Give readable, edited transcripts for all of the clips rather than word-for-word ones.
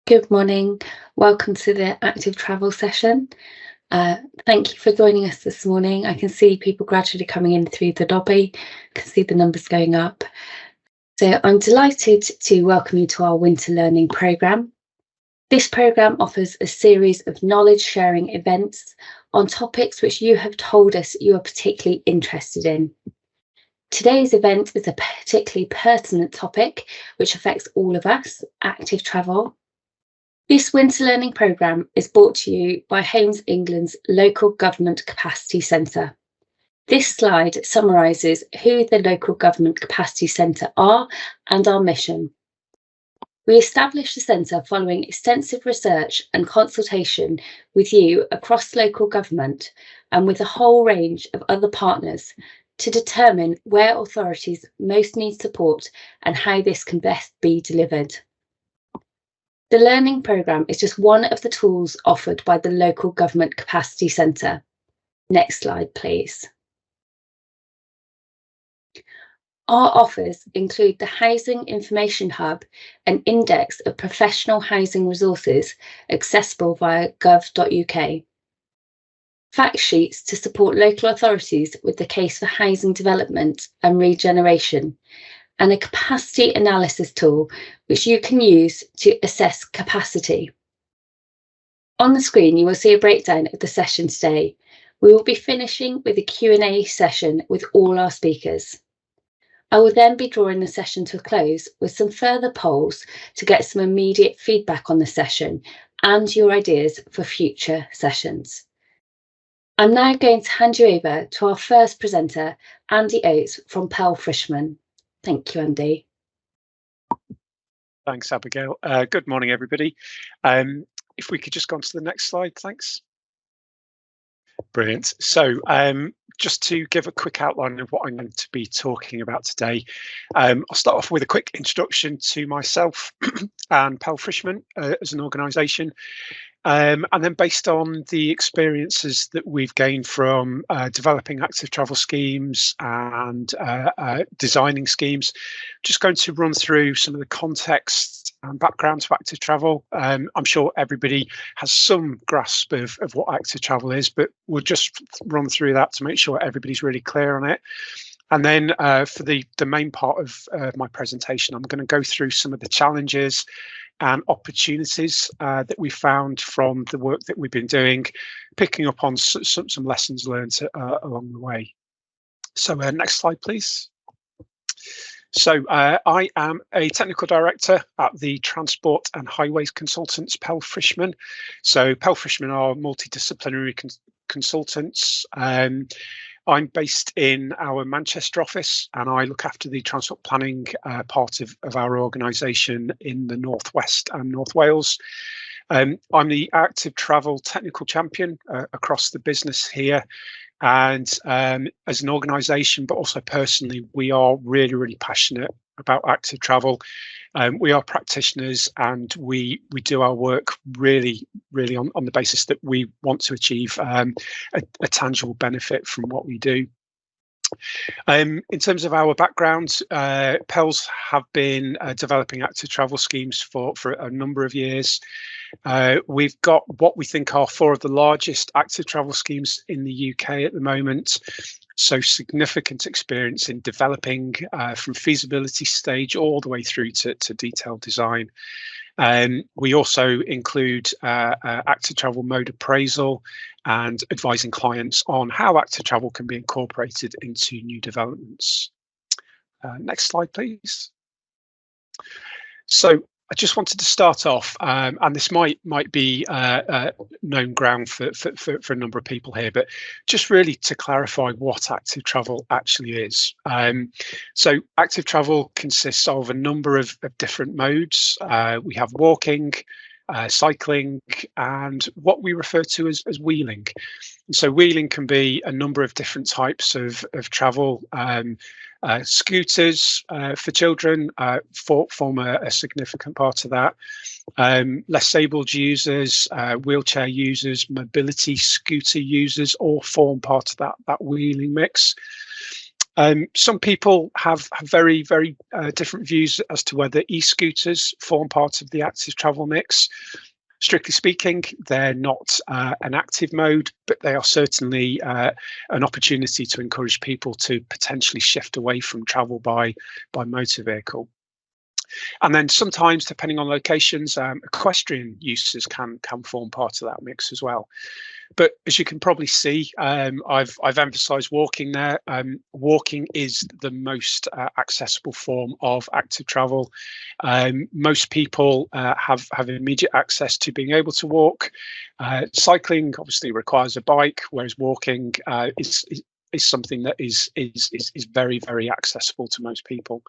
Good morning. Welcome to the active travel session. Thank you for joining us this morning. I can see people gradually coming in through the lobby. I can see the numbers going up. So I'm delighted to welcome you to our winter learning programme. This programme offers a series of knowledge sharing events on topics which you have told us you are particularly interested in. Today's event is a particularly pertinent topic which affects all of us, active travel. This winter learning programme is brought to you by Homes England's Local Government Capacity Centre. This slide summarises who the Local Government Capacity Centre are and our mission. We established the centre following extensive research and consultation with you across local government and with a whole range of other partners to determine where authorities most need support and how this can best be delivered. The learning programme is just one of the tools offered by the Local Government Capacity Centre. Next slide, please. Our offers include the Housing Information Hub, an index of professional housing resources accessible via gov.uk. Fact sheets to support local authorities with the case for housing development and regeneration, and a capacity analysis tool which you can use to assess capacity. On the screen, you will see a breakdown of the session today. We will be finishing with a Q&A session with all our speakers. I will then be drawing the session to a close with some further polls to get some immediate feedback on the session and your ideas for future sessions. I'm now going to hand you over to our first presenter, Andy Oates from Pell Frishman. Thank you, Andy. Thanks, Abigail. Good morning, everybody. If we could just go on to the next slide, thanks. Brilliant. So just to give a quick outline of what I'm going to be talking about today, I'll start off with a quick introduction to myself and Pell Frishman as an organisation. And then based on the experiences that we've gained from developing active travel schemes and designing schemes, just going to run through some of the context and background to active travel. I'm sure everybody has some grasp of what active travel is, but we'll just run through that to make sure everybody's really clear on it. And then for the main part of my presentation, I'm going to go through some of the challenges and opportunities that we found from the work that we've been doing, picking up on some lessons learned along the way. So next slide, please. So I am a technical director at the Transport and Highways Consultants, Pell Frishman. So Pell Frishman are multidisciplinary consultants. I'm based in our Manchester office, and I look after the transport planning part of our organisation in the Northwest and North Wales. I'm the active travel technical champion across the business here. And as an organisation, but also personally, we are really, really passionate about active travel. We are practitioners, and we do our work really, really on the basis that we want to achieve a tangible benefit from what we do. In terms of our background, Pels have been developing active travel schemes for a number of years. We've got what we think are 4 of the largest active travel schemes in the UK at the moment. So significant experience in developing from feasibility stage all the way through to detailed design. We also include active travel mode appraisal and advising clients on how active travel can be incorporated into new developments. Next slide, please. So I just wanted to start off, and this might be known ground for a number of people here, but just really to clarify what active travel actually is. So active travel consists of a number of different modes. We have walking, cycling, and what we refer to as wheeling. And so wheeling can be a number of different types of travel. Scooters for children form a significant part of that. Less abled users, wheelchair users, mobility scooter users all form part of that wheeling mix. Some people have very, very different views as to whether e-scooters form part of the active travel mix. Strictly speaking, they're not an active mode, but they are certainly an opportunity to encourage people to potentially shift away from travel by motor vehicle. And then sometimes, depending on locations, equestrian uses can form part of that mix as well. But as you can probably see, I've emphasised walking there. Walking is the most accessible form of active travel. Most people have immediate access to being able to walk. Cycling obviously requires a bike, whereas walking is something that is very, very accessible to most people.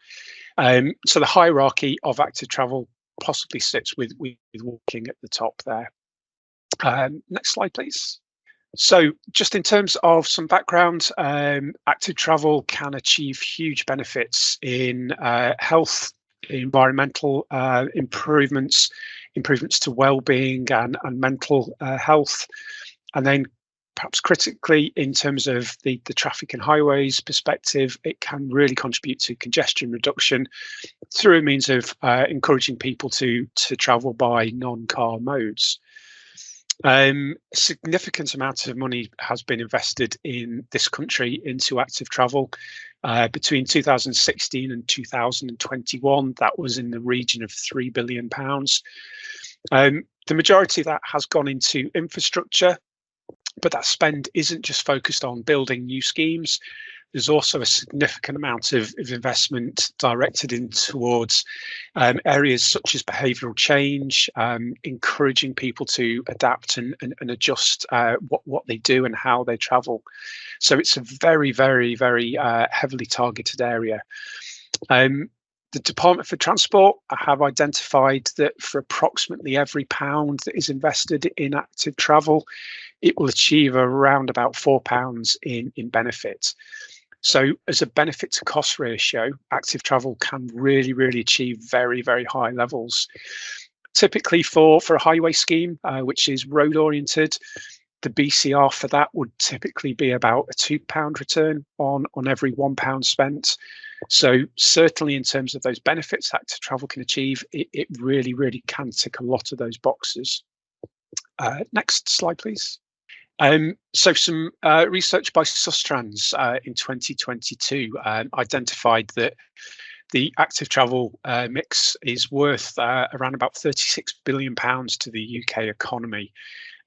So the hierarchy of active travel possibly sits with walking at the top there. Next slide, please. So just in terms of some background, active travel can achieve huge benefits in health, environmental improvements to well-being and mental health, and then perhaps critically in terms of the traffic and highways perspective, it can really contribute to congestion reduction through a means of encouraging people to travel by non-car modes. Significant amount of money has been invested in this country into active travel. Between 2016 and 2021, that was in the region of £3 billion. The majority of that has gone into infrastructure, but that spend isn't just focused on building new schemes. There's also a significant amount of investment directed in towards areas such as behavioural change, encouraging people to adapt and adjust what they do and how they travel. So it's a very, very, very heavily targeted area. The Department for Transport have identified that for approximately every pound that is invested in active travel, it will achieve around about £4 in benefit. So as a benefit to cost ratio, active travel can really, really achieve very, very high levels. Typically for a highway scheme, which is road oriented, the BCR for that would typically be about a £2 return on every £1 spent. So certainly in terms of those benefits active travel can achieve, it really, really can tick a lot of those boxes. Next slide, please. So some research by Sustrans in 2022 identified that the active travel mix is worth around about £36 billion to the UK economy.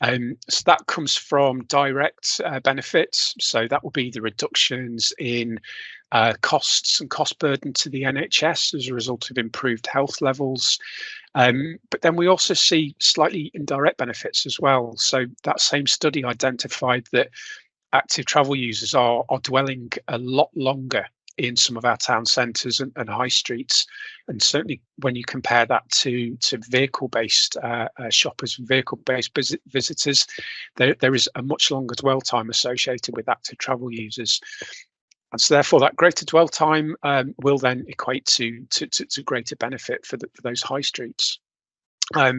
So that comes from direct benefits. So that will be the reductions in costs and cost burden to the NHS as a result of improved health levels. But then we also see slightly indirect benefits as well. So that same study identified that active travel users are dwelling a lot longer in some of our town centres and high streets. And certainly when you compare that to vehicle-based shoppers, vehicle-based visitors, there is a much longer dwell time associated with active travel users. And so therefore that greater dwell time will then equate to greater benefit for those high streets. I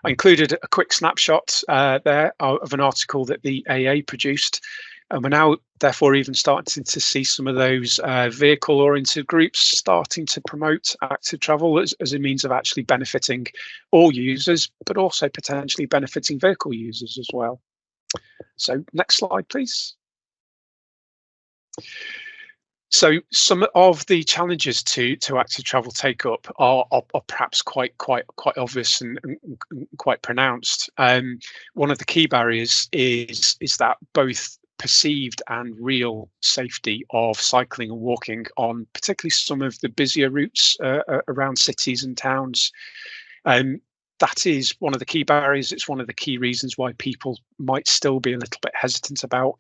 included a quick snapshot there of an article that the AA produced. And we're now therefore even starting to see some of those vehicle-oriented groups starting to promote active travel as a means of actually benefiting all users, but also potentially benefiting vehicle users as well. So next slide, please. So some of the challenges to active travel take up are perhaps quite obvious and quite pronounced. One of the key barriers is that both perceived and real safety of cycling and walking on particularly some of the busier routes around cities and towns. That is one of the key barriers. It's one of the key reasons why people might still be a little bit hesitant about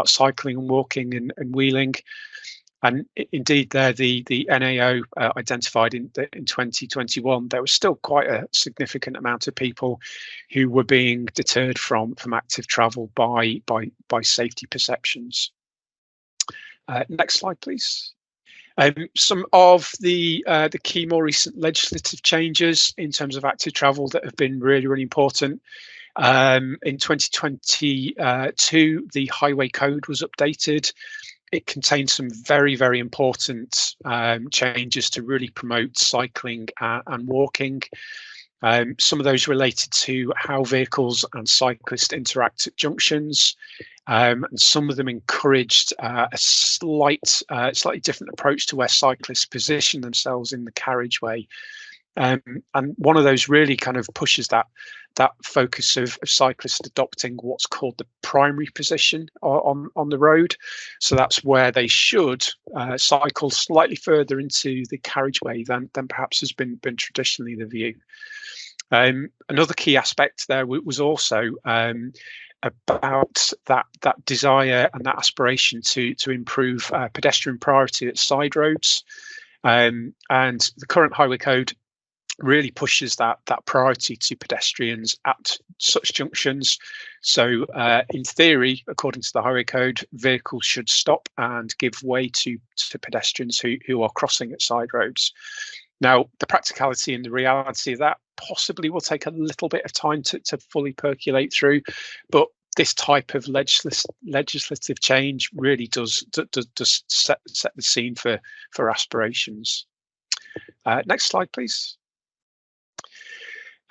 cycling and walking and wheeling. And indeed, there the NAO identified in 2021 there was still quite a significant amount of people who were being deterred from active travel by safety perceptions. Next slide, please. Some of the key more recent legislative changes in terms of active travel that have been really, really important. In 2022, the Highway Code was updated. it contains some very, very important changes to really promote cycling and walking. Some of those related to how vehicles and cyclists interact at junctions, and some of them encouraged a slightly different approach to where cyclists position themselves in the carriageway. And one of those really kind of pushes that focus of cyclists adopting what's called the primary position on the road. So that's where they should cycle slightly further into the carriageway than perhaps has been traditionally the view. Another key aspect there was also about that desire and that aspiration to improve pedestrian priority at side roads. And the current highway code really pushes that priority to pedestrians at such junctions. So in theory, according to the highway code, vehicles should stop and give way to pedestrians who are crossing at side roads. Now, the practicality and the reality of that possibly will take a little bit of time to fully percolate through, but this type of legislative change really does set the scene for aspirations. Next slide, please.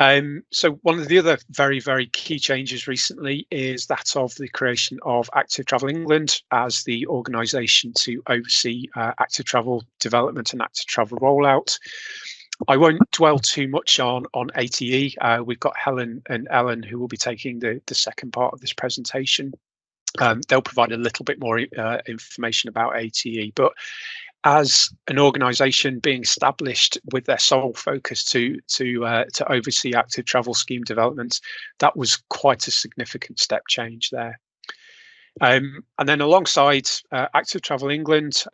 So one of the other very, very key changes recently is that of the creation of Active Travel England as the organisation to oversee active travel development and active travel rollout. I won't dwell too much on ATE. We've got Helen and Ellen who will be taking the second part of this presentation. They'll provide a little bit more information about ATE, but as an organisation being established with their sole focus to oversee active travel scheme development, that was quite a significant step change there. And then alongside Active Travel England,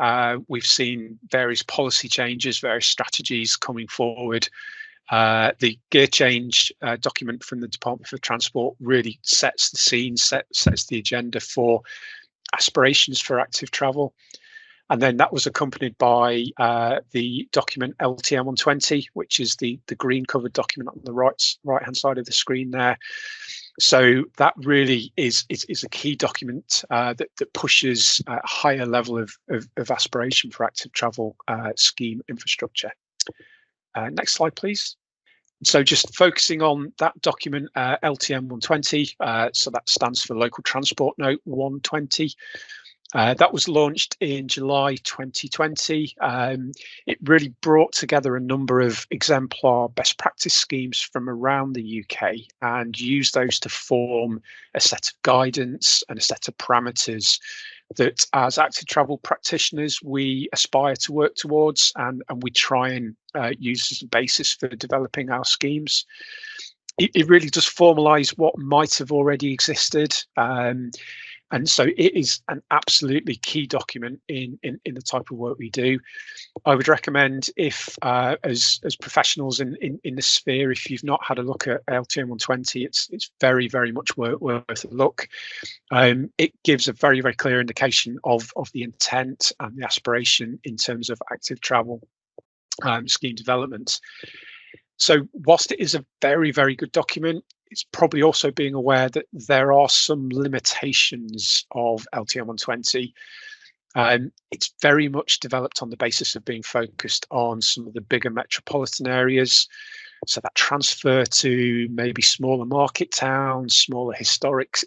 we've seen various policy changes, various strategies coming forward. The gear change document from the Department for Transport really sets the scene, sets the agenda for aspirations for active travel. And then that was accompanied by the document LTM 120, which is the green covered document on the right hand side of the screen there. So that really is a key document that pushes a higher level of aspiration for active travel scheme infrastructure. Next slide, please. So just focusing on that document, LTM 120, so that stands for Local Transport Note 120. That was launched in July 2020. It really brought together a number of exemplar best practice schemes from around the UK and used those to form a set of guidance and a set of parameters that as active travel practitioners we aspire to work towards and we try and use as a basis for developing our schemes. It really does formalise what might have already existed. And so it is an absolutely key document in the type of work we do. I would recommend if, as professionals in this sphere, if you've not had a look at LTM 120, it's very, very much worth a look. It gives a very, very clear indication of the intent and the aspiration in terms of active travel scheme development. So whilst it is a very, very good document, it's probably also being aware that there are some limitations of LTM 120. It's very much developed on the basis of being focused on some of the bigger metropolitan areas. So that transfer to maybe smaller market towns, smaller historic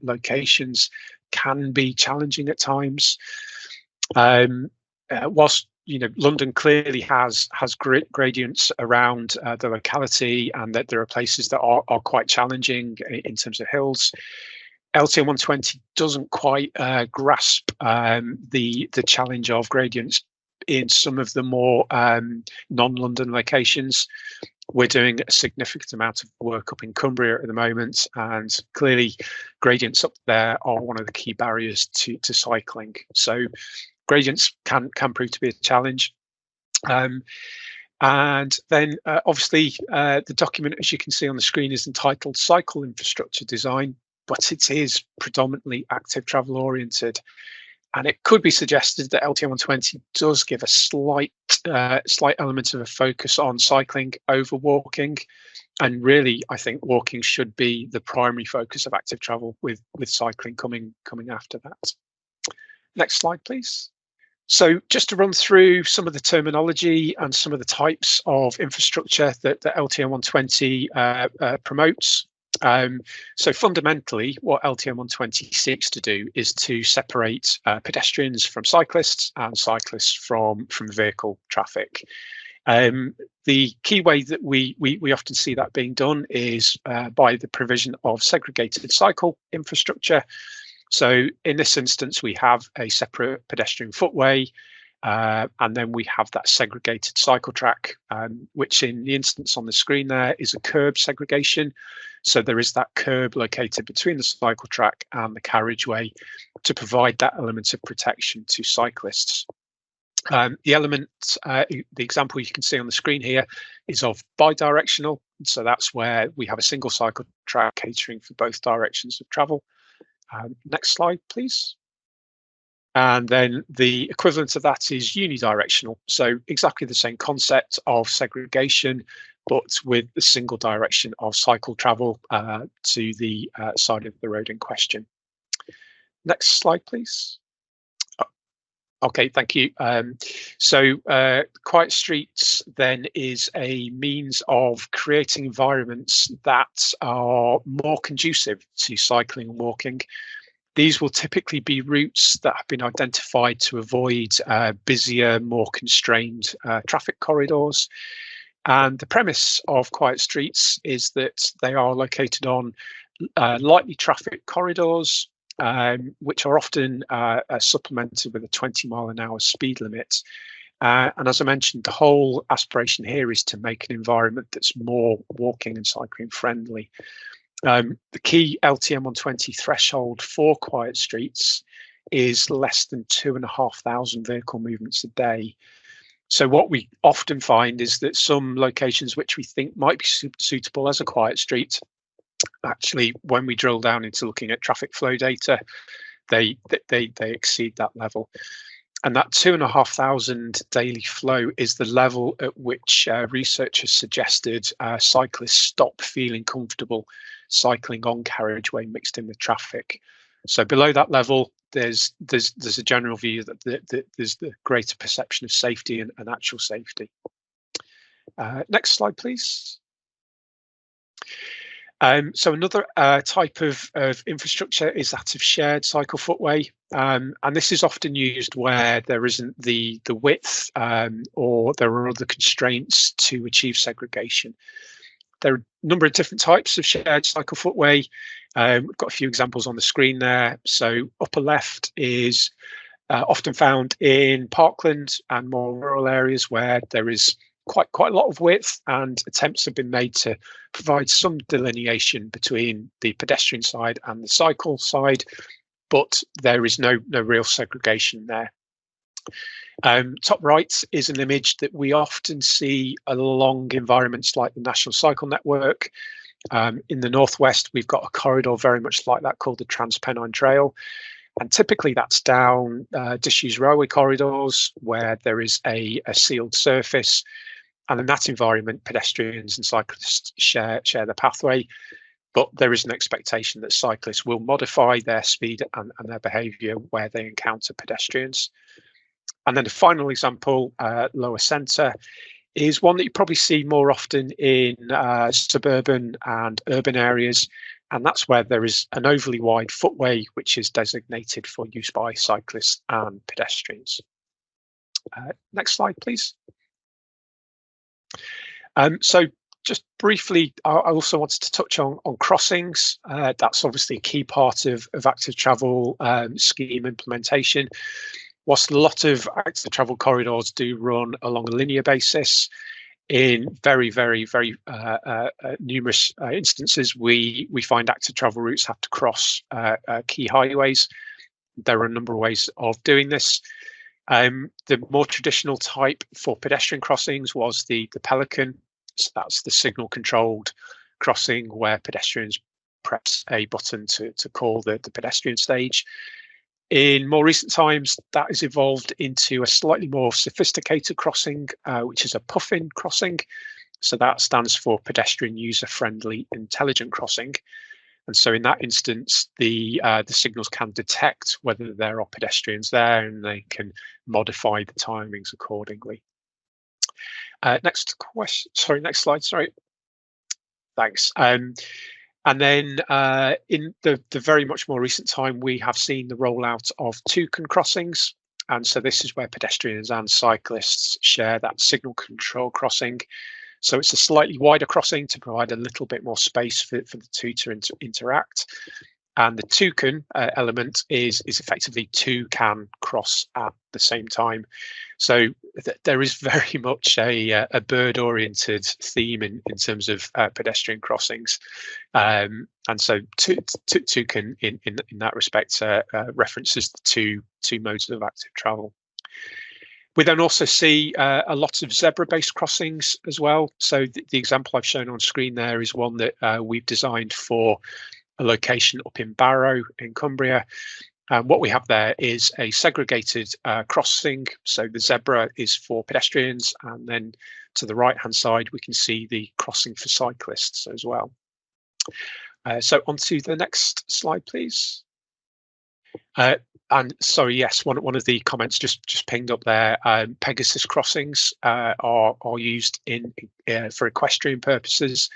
locations can be challenging at times. Whilst London clearly has gradients around the locality, and that there are places that are quite challenging in terms of hills. LTM 120 doesn't quite grasp the challenge of gradients in some of the more non-London locations. We're doing a significant amount of work up in Cumbria at the moment, and clearly gradients up there are one of the key barriers to cycling. So gradients can prove to be a challenge. And then obviously the document, as you can see on the screen, is entitled Cycle Infrastructure Design, but it is predominantly active travel oriented. And it could be suggested that LTM 120 does give a slight element of a focus on cycling over walking. And really, I think walking should be the primary focus of active travel, with cycling coming after that. Next slide, please. So just to run through some of the terminology and some of the types of infrastructure that LTM 120 promotes. So fundamentally, what LTM 120 seeks to do is to separate pedestrians from cyclists and cyclists from vehicle traffic. The key way that we often see that being done is by the provision of segregated cycle infrastructure. So in this instance, we have a separate pedestrian footway, and then we have that segregated cycle track, which in the instance on the screen there is a curb segregation. So there is that curb located between the cycle track and the carriageway to provide that element of protection to cyclists. The element, the example you can see on the screen here is of bidirectional. So that's where we have a single cycle track catering for both directions of travel. Next slide, please. And then the equivalent of that is unidirectional. So exactly the same concept of segregation, but with the single direction of cycle travel to the side of the road in question. Next slide, please. Okay, thank you. Quiet streets then is a means of creating environments that are more conducive to cycling and walking. These will typically be routes that have been identified to avoid busier, more constrained traffic corridors. And the premise of quiet streets is that they are located on lightly trafficked corridors, which are often supplemented with a 20-mile-an-hour speed limit. And as I mentioned, the whole aspiration here is to make an environment that's more walking and cycling friendly. The key LTM 120 threshold for quiet streets is less than 2,500 vehicle movements a day. So what we often find is that some locations which we think might be suitable as a quiet street, actually, when we drill down into looking at traffic flow data, they exceed that level. And that 2,500 daily flow is the level at which researchers suggested cyclists stop feeling comfortable cycling on carriageway mixed in with traffic. So below that level, there's a general view that there's the greater perception of safety and actual safety. Next slide, please. So another type of infrastructure is that of shared cycle footway, and this is often used where there isn't the width or there are other constraints to achieve segregation. There are a number of different types of shared cycle footway. We've got a few examples on the screen there. So upper left is often found in parkland and more rural areas where there is quite a lot of width, and attempts have been made to provide some delineation between the pedestrian side and the cycle side, but there is no real segregation there. Top right is an image that we often see along environments like the National Cycle Network. In the northwest, we've got a corridor very much like that called the Transpennine Trail. And typically that's down disused railway corridors where there is a sealed surface. And in that environment, pedestrians and cyclists share the pathway. But there is an expectation that cyclists will modify their speed and their behaviour where they encounter pedestrians. And then the final example, lower centre, is one that you probably see more often in suburban and urban areas. And that's where there is an overly wide footway, which is designated for use by cyclists and pedestrians. Next slide, please. So just briefly, I also wanted to touch on crossings. That's obviously a key part of active travel scheme implementation. Whilst a lot of active travel corridors do run along a linear basis, in very numerous instances, we find active travel routes have to cross key highways. There are a number of ways of doing this. The more traditional type for pedestrian crossings was the Pelican. So that's the signal controlled crossing where pedestrians press a button to call the pedestrian stage. In more recent times, that has evolved into a slightly more sophisticated crossing, which is a puffin crossing. So that stands for pedestrian user friendly intelligent crossing. And so in that instance, the signals can detect whether there are pedestrians there, and they can modify the timings accordingly. Next question. Sorry, next slide. Sorry. Thanks. And then in the very much more recent time, we have seen the rollout of toucan crossings. And so this is where pedestrians and cyclists share that signal control crossing. So it's a slightly wider crossing to provide a little bit more space for the two to interact. And the toucan element is effectively two can cross at the same time. So there is very much a bird-oriented theme in terms of pedestrian crossings, and so toucan in that respect references the two modes of active travel. We then also see a lot of zebra-based crossings as well. So the example I've shown on screen there is one that we've designed for a location up in Barrow in Cumbria. What we have there is a segregated crossing. So the zebra is for pedestrians, and then to the right-hand side, we can see the crossing for cyclists as well. So on to the next slide, please. And sorry, yes, one of the comments just pinged up there. Pegasus crossings are used for equestrian purposes.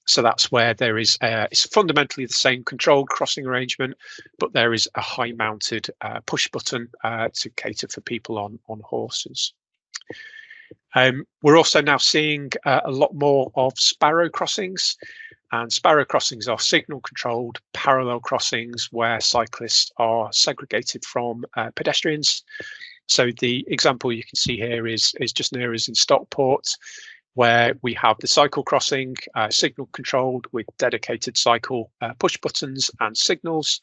So that's where there is it's fundamentally the same controlled crossing arrangement, but there is a high-mounted push button to cater for people on horses. We're also now seeing a lot more of sparrow crossings. And sparrow crossings are signal controlled parallel crossings where cyclists are segregated from pedestrians. So the example you can see here is just near us in Stockport, where we have the cycle crossing signal controlled with dedicated cycle push buttons and signals.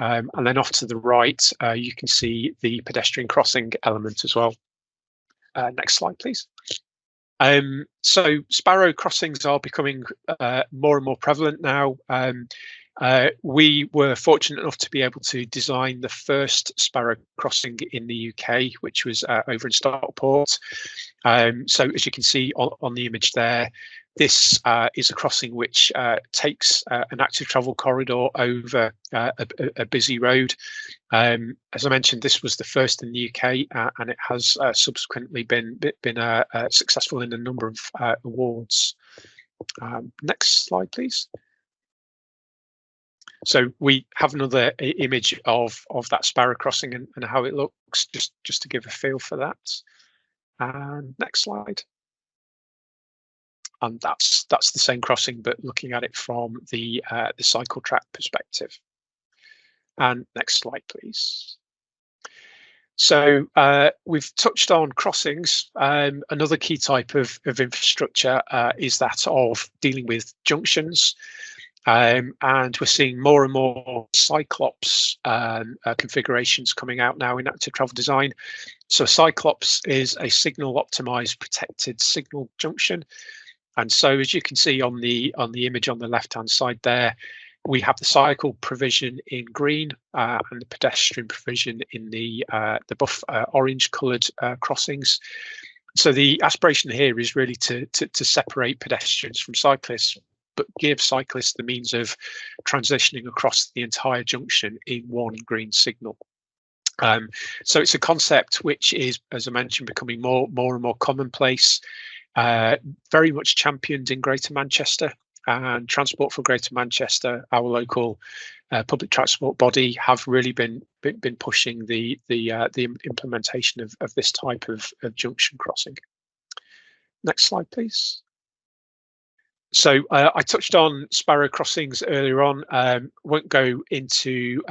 And then off to the right, you can see the pedestrian crossing element as well. Next slide, please. So sparrow crossings are becoming more and more prevalent now. We were fortunate enough to be able to design the first sparrow crossing in the UK, which was over in Stockport. So as you can see on the image there, this is a crossing which takes an active travel corridor over a busy road. As I mentioned, this was the first in the UK, and it has subsequently been successful in a number of awards. Next slide, please. So we have another image of that sparrow crossing and how it looks, just to give a feel for that. And next slide. And that's the same crossing, but looking at it from the cycle track perspective. And next slide, please. So we've touched on crossings. Another key type of infrastructure is that of dealing with junctions. And we're seeing more and more Cyclops configurations coming out now in active travel design. So Cyclops is a signal optimized protected signal junction. And so as you can see on the image on the left-hand side there, we have the cycle provision in green and the pedestrian provision in the buff orange coloured crossings. So the aspiration here is really to separate pedestrians from cyclists, but give cyclists the means of transitioning across the entire junction in one green signal. So it's a concept which is, as I mentioned, becoming more and more commonplace. Very much championed in Greater Manchester, and Transport for Greater Manchester, our local public transport body, have really been pushing the implementation of this type of junction crossing. Next slide, please. So I touched on sparrow crossings earlier on. Won't go into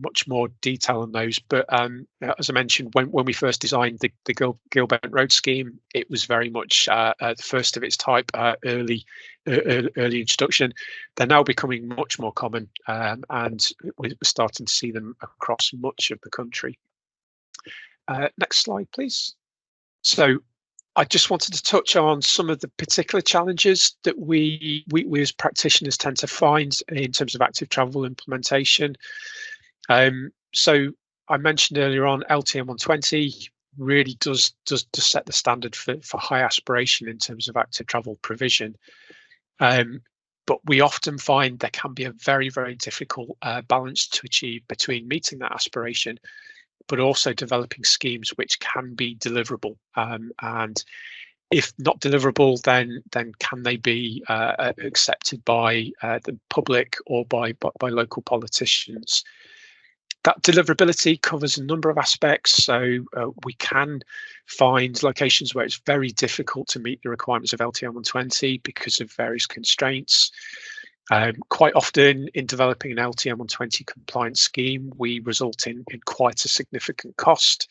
much more detail on those, but as I mentioned, when we first designed the Gilbent Road scheme, it was very much the first of its type, early introduction. They're now becoming much more common, and we're starting to see them across much of the country. Next slide, please. So I just wanted to touch on some of the particular challenges that we as practitioners tend to find in terms of active travel implementation. So I mentioned earlier on, LTM 120 really does set the standard for high aspiration in terms of active travel provision. But we often find there can be a very, very difficult balance to achieve between meeting that aspiration, but also developing schemes which can be deliverable. And if not deliverable, then can they be accepted by the public or by local politicians? That deliverability covers a number of aspects. So we can find locations where it's very difficult to meet the requirements of LTM 120 because of various constraints. Quite often in developing an LTM 120 compliance scheme, we result in quite a significant cost,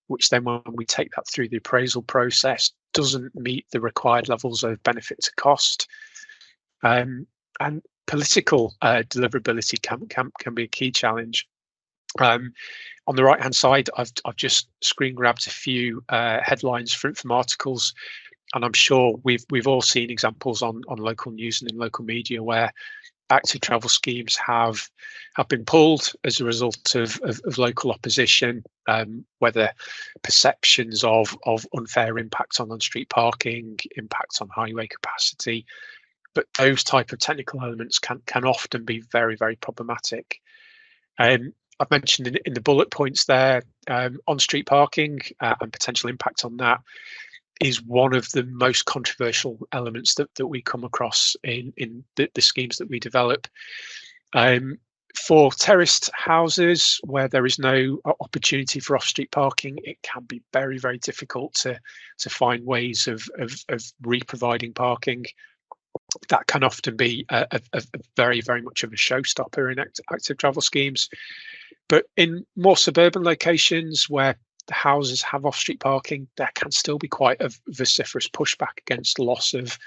which then when we take that through the appraisal process doesn't meet the required levels of benefit to cost. And political deliverability can be a key challenge. On the right hand side, I've just screen grabbed a few headlines from articles, and I'm sure we've all seen examples on local news and in local media where active travel schemes have been pulled as a result of local opposition, whether perceptions of unfair impacts on street parking, impacts on highway capacity, but those type of technical elements can often be very, very problematic. I've mentioned in the bullet points there, on-street parking and potential impact on that is one of the most controversial elements that we come across in the schemes that we develop. For terraced houses where there is no opportunity for off-street parking, it can be very, very difficult to find ways of re-providing parking. That can often be a very, very much of a showstopper in active travel schemes. But in more suburban locations where the houses have off-street parking, there can still be quite a vociferous pushback against loss of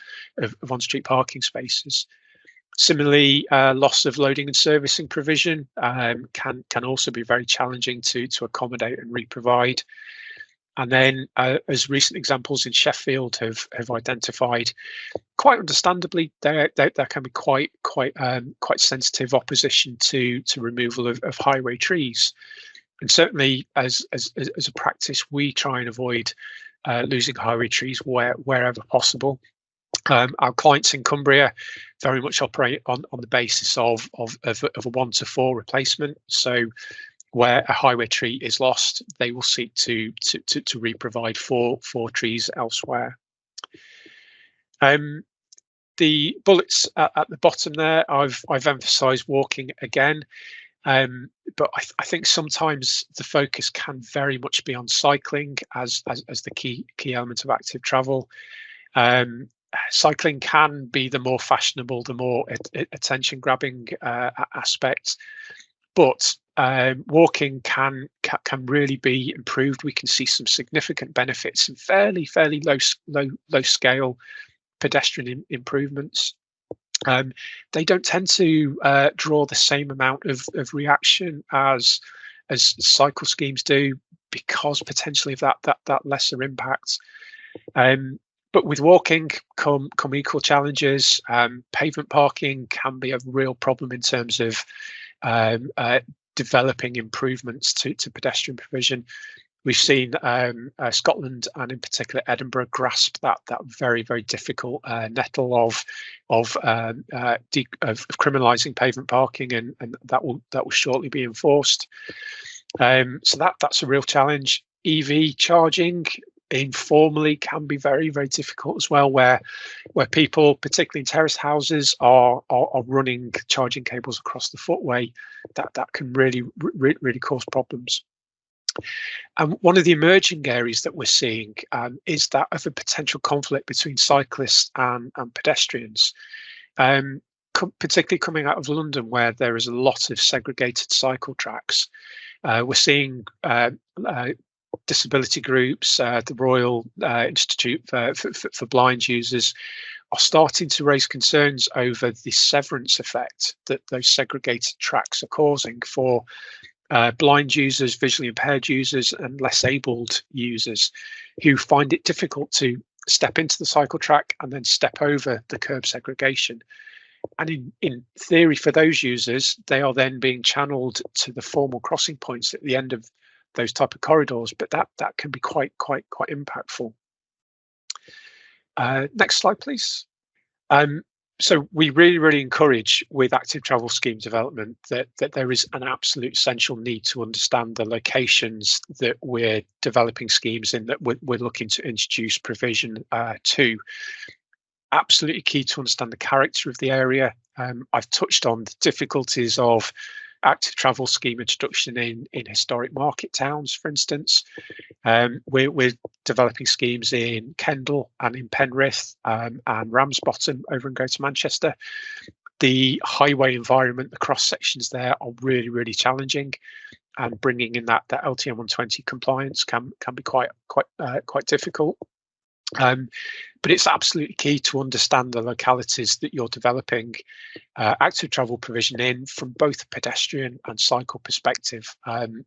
on-street parking spaces. Similarly, loss of loading and servicing provision can also be very challenging to accommodate and re-provide. And then, as recent examples in Sheffield have identified, quite understandably, there can be quite sensitive opposition to removal of highway trees. And certainly, as a practice, we try and avoid losing highway trees wherever possible. Our clients in Cumbria very much operate on the basis of a 1 to 4 replacement. So where a highway tree is lost, they will seek to re-provide for trees elsewhere. The bullets at the bottom there, I've emphasised walking again, but I think sometimes the focus can very much be on cycling as the key element of active travel. Cycling can be the more fashionable, the more attention-grabbing aspect, but walking can really be improved. We can see some significant benefits and fairly low scale pedestrian improvements. They don't tend to draw the same amount of reaction as cycle schemes do, because potentially of that lesser impact. But with walking come equal challenges. Pavement parking can be a real problem in terms of developing improvements to pedestrian provision. We've seen Scotland and in particular Edinburgh grasp that very, very difficult nettle of criminalising pavement parking, and that will shortly be enforced. So that's a real challenge. EV charging informally can be very, very difficult as well, where people, particularly in terraced houses, are running charging cables across the footway. That can really cause problems. And one of the emerging areas that we're seeing is that of a potential conflict between cyclists and pedestrians, particularly coming out of London, where there is a lot of segregated cycle tracks. We're seeing disability groups, the Royal Institute for Blind Users, are starting to raise concerns over the severance effect that those segregated tracks are causing for blind users, visually impaired users, and less abled users who find it difficult to step into the cycle track and then step over the curb segregation. And in theory, for those users, they are then being channeled to the formal crossing points at the end of those type of corridors, but that can be quite impactful. Next slide, please. So we really encourage with active travel scheme development that there is an absolute essential need to understand the locations that we're developing schemes in, that we're looking to introduce provision to. Absolutely key to understand the character of the area. I've touched on the difficulties of active travel scheme introduction in historic market towns, for instance. We're developing schemes in Kendal and in Penrith, and Ramsbottom over in Greater Manchester. The highway environment, the cross sections there are really challenging, and bringing in that LTM 120 compliance can be quite difficult. But it's absolutely key to understand the localities that you're developing active travel provision in from both a pedestrian and cycle perspective,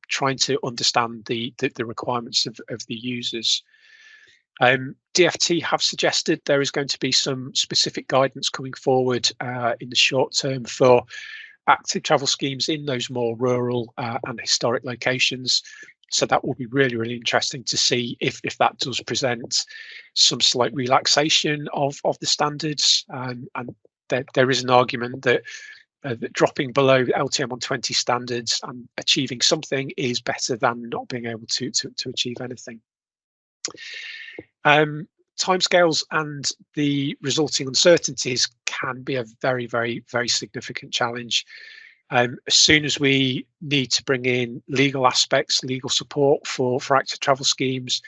trying to understand the requirements of the users. DFT have suggested there is going to be some specific guidance coming forward in the short term for active travel schemes in those more rural and historic locations. So that will be really interesting to see if that does present some slight relaxation of the standards. And there is an argument that dropping below LTM 120 standards and achieving something is better than not being able to achieve anything. Timescales and the resulting uncertainties can be a very significant challenge. As soon as we need to bring in legal aspects, legal support for active travel schemes,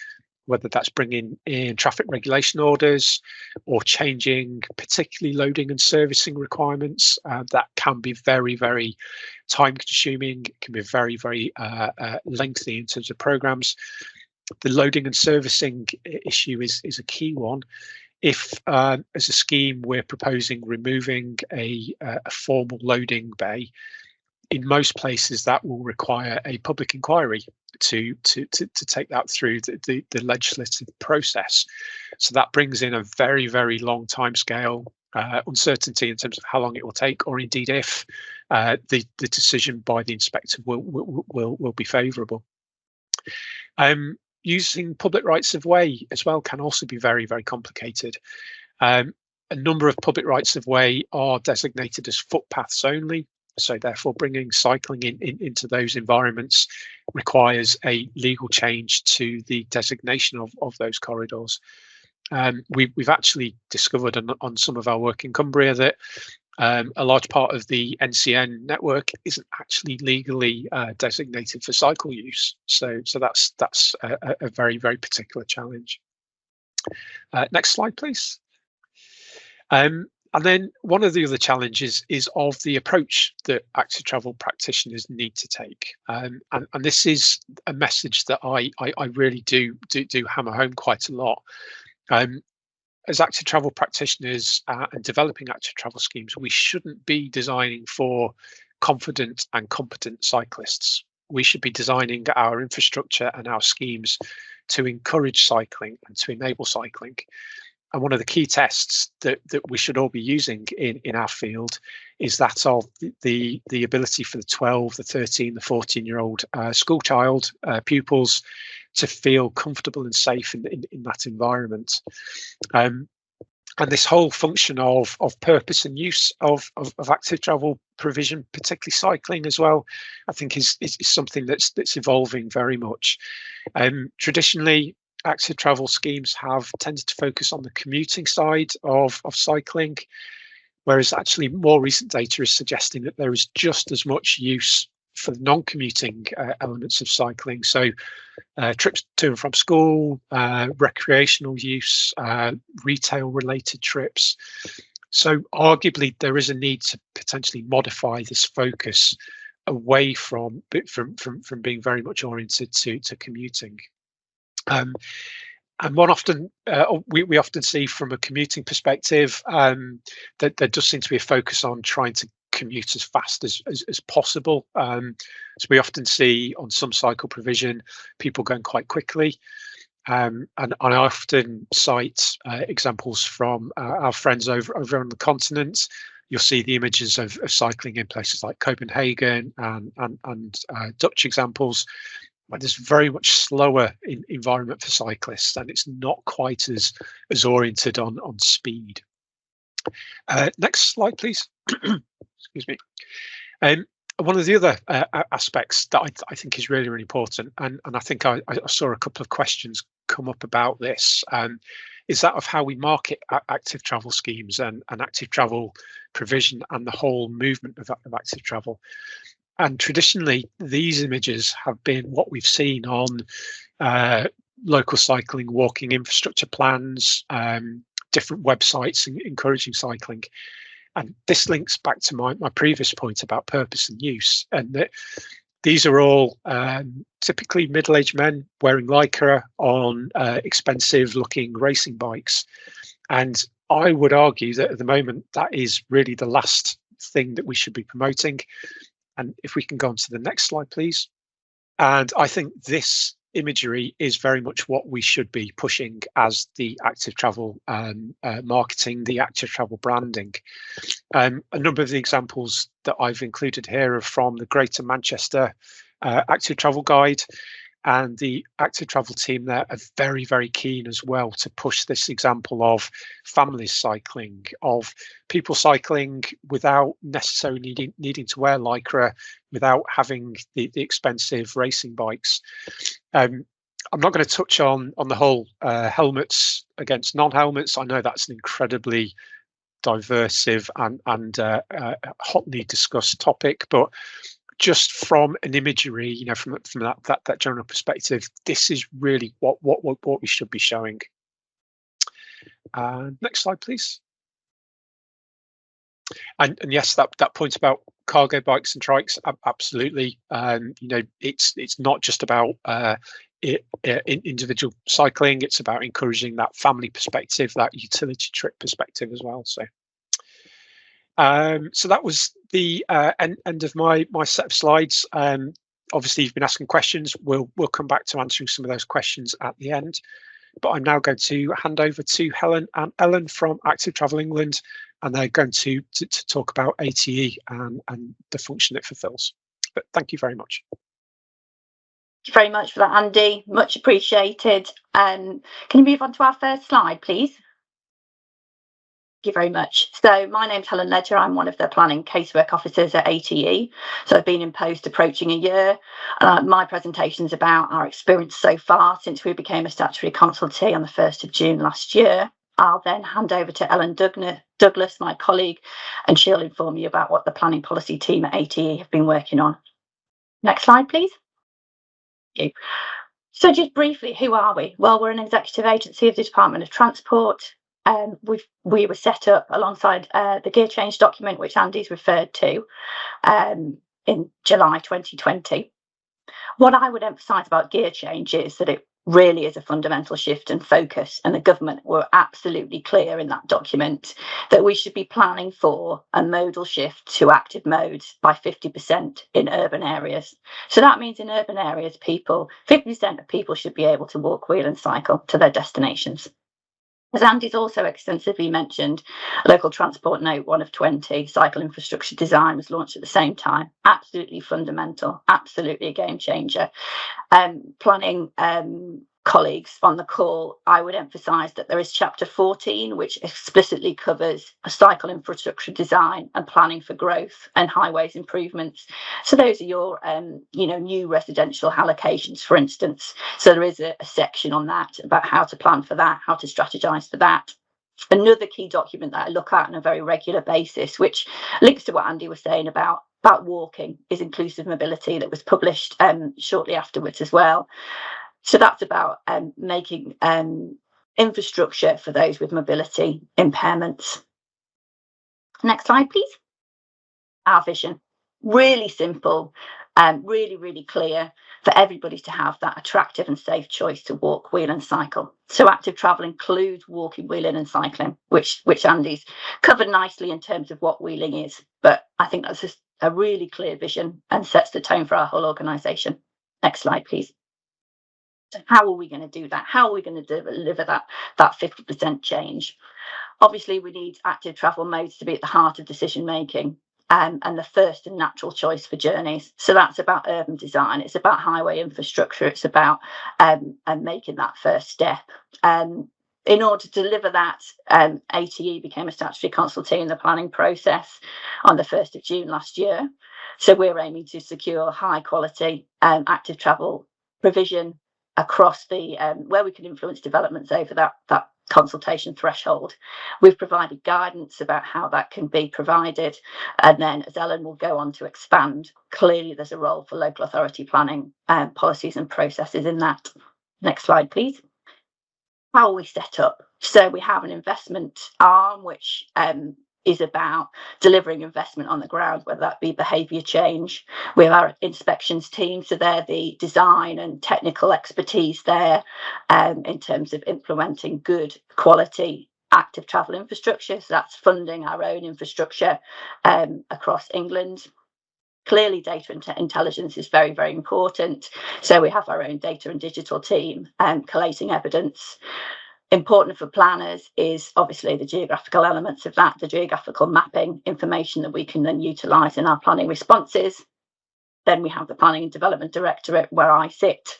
whether that's bringing in traffic regulation orders or changing particularly loading and servicing requirements, that can be very time consuming, can be very lengthy in terms of programs. The loading and servicing issue is a key one. If, as a scheme, we're proposing removing a formal loading bay, in most places that will require a public inquiry to take that through the legislative process. So that brings in a very long time scale, uncertainty in terms of how long it will take, or indeed if the decision by the inspector will be favourable. Using public rights of way as well can also be very complicated. A number of public rights of way are designated as footpaths only, so therefore bringing cycling into those environments requires a legal change to the designation of those corridors. We've actually discovered on some of our work in Cumbria that a large part of the NCN network isn't actually legally designated for cycle use. So that's a very particular challenge. Next slide, please. And then one of the other challenges is of the approach that active travel practitioners need to take. And this is a message that I really do hammer home quite a lot. As active travel practitioners and developing active travel schemes, we shouldn't be designing for confident and competent cyclists. We should be designing our infrastructure and our schemes to encourage cycling and to enable cycling. And one of the key tests that we should all be using in our field is that of the ability for the 12, the 13, the 14-year-old school child pupils to feel comfortable and safe in that environment. And this whole function of purpose and use of active travel provision, particularly cycling as well, I think is something that's evolving very much. Traditionally, active travel schemes have tended to focus on the commuting side of cycling, whereas actually more recent data is suggesting that there is just as much use for the non-commuting elements of cycling. So trips to and from school, recreational use, retail related trips. So arguably there is a need to potentially modify this focus away from being very much oriented to commuting. And one often we often see from a commuting perspective that there does seem to be a focus on trying to commute as fast as possible. So we often see on some cycle provision people going quite quickly. And I often cite examples from our friends over on the continent. You'll see the images of cycling in places like Copenhagen and Dutch examples, where there's very much slower environment for cyclists, and it's not quite as oriented on speed. Next slide, please. Excuse me. Um, One of the other aspects that I think is really, really important, and I think I saw a couple of questions come up about this, is that of how we market active travel schemes and active travel provision and the whole movement of active travel. And traditionally, these images have been what we've seen on uh, local cycling, walking infrastructure plans, different websites encouraging cycling. And this links back to my previous point about purpose and use, and that these are all typically middle-aged men wearing lycra on expensive-looking racing bikes. And I would argue that at the moment, that is really the last thing that we should be promoting. And if we can go on to the next slide, please. And I think this imagery is very much what we should be pushing as the active travel marketing, the active travel branding. A number of the examples that I've included here are from the Greater Manchester Active Travel Guide, and the active travel team there are very, very keen as well to push this example of families cycling, of people cycling without necessarily needing to wear lycra, without having the expensive racing bikes. I'm not going to touch on the whole helmets against non-helmets. I know that's an incredibly diversive and hotly discussed topic, but just from an imagery, you know, from that general perspective, this is really what we should be showing. Next slide, please. And yes, that point about cargo bikes and trikes, absolutely. You know, it's not just about individual cycling; it's about encouraging that family perspective, that utility trip perspective as well. So that was the end of my set of slides. Obviously, you've been asking questions. We'll come back to answering some of those questions at the end. But I'm now going to hand over to Helen and Ellen from Active Travel England, and they're going to talk about ATE and the function it fulfills. But thank you very much. Thank you very much for that, Andy. Much appreciated. Can you move on to our first slide, please? Thank you very much. So my name's Helen Ledger. I'm one of the planning casework officers at ATE. So I've been in post approaching a year. My presentation is about our experience so far since we became a statutory consultee on the 1st of June last year. I'll then hand over to Ellen Douglas, my colleague, and she'll inform you about what the planning policy team at ATE have been working on. Next slide, please. Thank you. So just briefly, who are we? Well, we're an executive agency of the Department of Transport. We were set up alongside the gear change document, which Andy's referred to, in July 2020. What I would emphasise about gear change is that it really is a fundamental shift in focus, and the government were absolutely clear in that document that we should be planning for a modal shift to active modes by 50% in urban areas. So that means in urban areas, 50% of people should be able to walk, wheel and cycle to their destinations. As Andy's also extensively mentioned, Local Transport Note 1 of 20, Cycle Infrastructure Design, was launched at the same time. Absolutely fundamental, absolutely a game changer. Planning colleagues on the call, I would emphasise that there is Chapter 14, which explicitly covers a cycle infrastructure design and planning for growth and highways improvements. So those are your, new residential allocations, for instance. So there is a section on that about how to plan for that, how to strategise for that. Another key document that I look at on a very regular basis, which links to what Andy was saying about walking, is Inclusive Mobility, that was published shortly afterwards as well. So that's about making infrastructure for those with mobility impairments. Next slide, please. Our vision. Really simple, really, really clear for everybody to have that attractive and safe choice to walk, wheel and cycle. So active travel includes walking, wheeling and cycling, which Andy's covered nicely in terms of what wheeling is. But I think that's just a really clear vision and sets the tone for our whole organisation. Next slide, please. How are we going to do that? How are we going to deliver that 50% change? Obviously, we need active travel modes to be at the heart of decision making and the first and natural choice for journeys. So that's about urban design. It's about highway infrastructure. It's about making that first step. in order to deliver that, ATE became a statutory consultee in the planning process on the 1st of June last year. So we're aiming to secure high quality active travel provision across the where we can influence developments over that consultation threshold. We've provided guidance about how that can be provided, and then, as Ellen will go on to expand, clearly there's a role for local authority planning policies and processes in that. Next slide, please. How are we set up? So we have an investment arm, which is about delivering investment on the ground, whether that be behaviour change. We have our inspections team, so they're the design and technical expertise there in terms of implementing good quality active travel infrastructure. So that's funding our own infrastructure across England. Clearly, data and intelligence is very, very important. So we have our own data and digital team collating evidence. Important for planners is obviously the geographical elements of that, the geographical mapping information that we can then utilise in our planning responses. Then we have the Planning and Development Directorate, where I sit.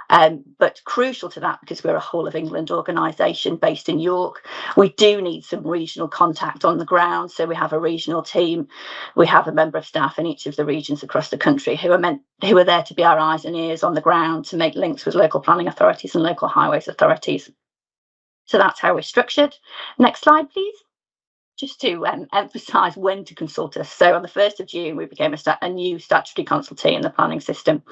But crucial to that, because we're a whole of England organisation based in York, we do need some regional contact on the ground. So we have a regional team. We have a member of staff in each of the regions across the country who are there to be our eyes and ears on the ground to make links with local planning authorities and local highways authorities. So that's how we're structured. Next slide, please. Just to emphasise when to consult us. So on the 1st of June, we became a new statutory consultee in the planning system.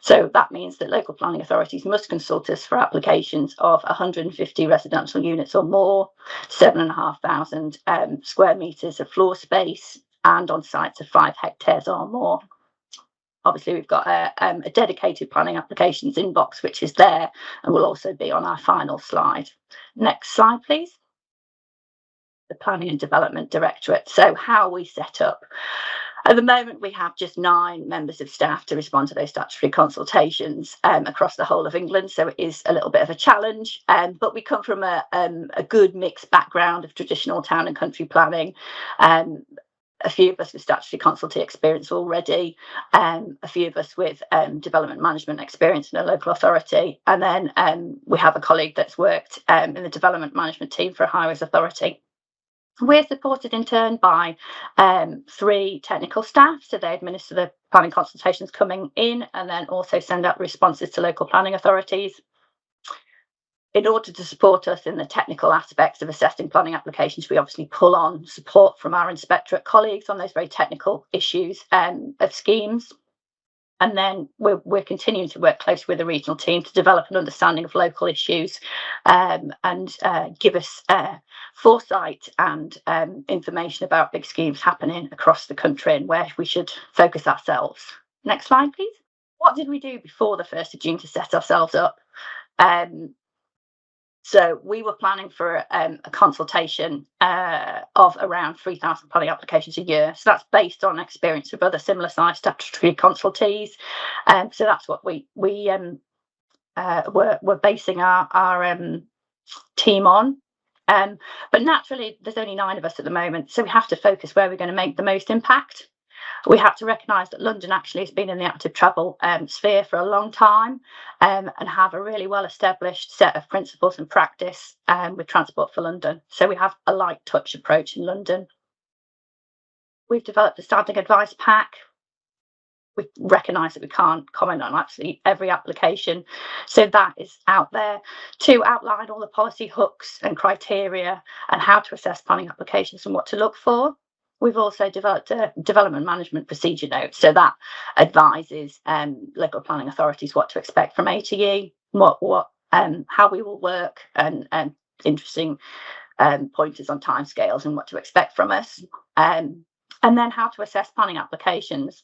So that means that local planning authorities must consult us for applications of 150 residential units or more, 7,500 square metres of floor space, and on sites of 5 hectares or more. Obviously, we've got a dedicated planning applications inbox, which is there and will also be on our final slide. Next slide, please. The Planning and Development Directorate. So how are we set up? At the moment, we have just 9 members of staff to respond to those statutory consultations across the whole of England. So it is a little bit of a challenge, but we come from a good mixed background of traditional town and country planning. A few of us with statutory consultee experience already, a few of us with development management experience in a local authority, and then we have a colleague that's worked in the development management team for a highways authority. We're supported in turn by 3 technical staff, so they administer the planning consultations coming in and then also send out responses to local planning authorities. In order to support us in the technical aspects of assessing planning applications, we obviously pull on support from our inspectorate colleagues on those very technical issues of schemes. And then we're continuing to work closely with the regional team to develop an understanding of local issues and give us foresight and information about big schemes happening across the country and where we should focus ourselves. Next slide, please. What did we do before the 1st of June to set ourselves up? So we were planning for a consultation of around 3,000 planning applications a year. So that's based on experience of other similar sized statutory consultees. So that's what we're basing our team on. But naturally, there's only 9 of us at the moment, so we have to focus where we're going to make the most impact. We have to recognise that London actually has been in the active travel sphere for a long time and have a really well-established set of principles and practice with Transport for London. So we have a light touch approach in London. We've developed a standing advice pack. We recognise that we can't comment on absolutely every application, so that is out there to outline all the policy hooks and criteria and how to assess planning applications and what to look for. We've also developed a development management procedure note, so that advises local planning authorities what to expect from ATE, how we will work, and interesting pointers on timescales and what to expect from us. And then how to assess planning applications.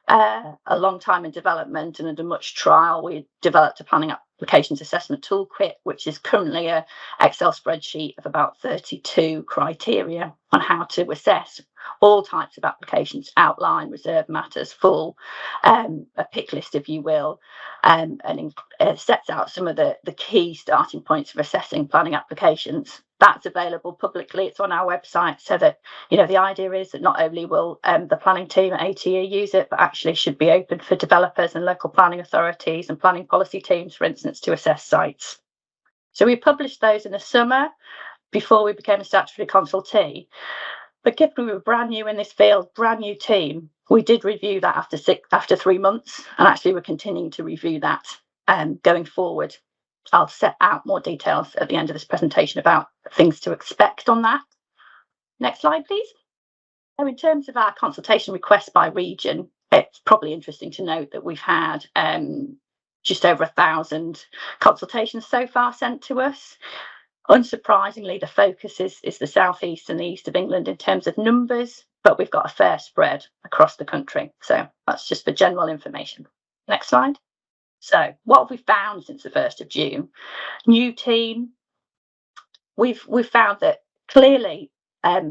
A long time in development and under much trial, we developed a planning applications assessment toolkit, which is currently an Excel spreadsheet of about 32 criteria on how to assess all types of applications, outline, reserve matters, full, a pick list, if you will, and sets out some of the key starting points for assessing planning applications. That's available publicly. It's on our website, so that, the idea is that not only will the planning team at ATE use it, but actually should be open for developers and local planning authorities and planning policy teams, for instance, to assess sites. So we published those in the summer before we became a statutory consultee. But given we were brand new in this field, brand new team, we did review that after 3 months, and actually we're continuing to review that going forward. I'll set out more details at the end of this presentation about things to expect on that. Next slide, please. So in terms of our consultation requests by region, it's probably interesting to note that we've had just over 1,000 consultations so far sent to us. Unsurprisingly, the focus is the southeast and the east of England in terms of numbers, but we've got a fair spread across the country. So that's just for general information. Next slide. So what have we found since the 1st of June? New team. We've found that clearly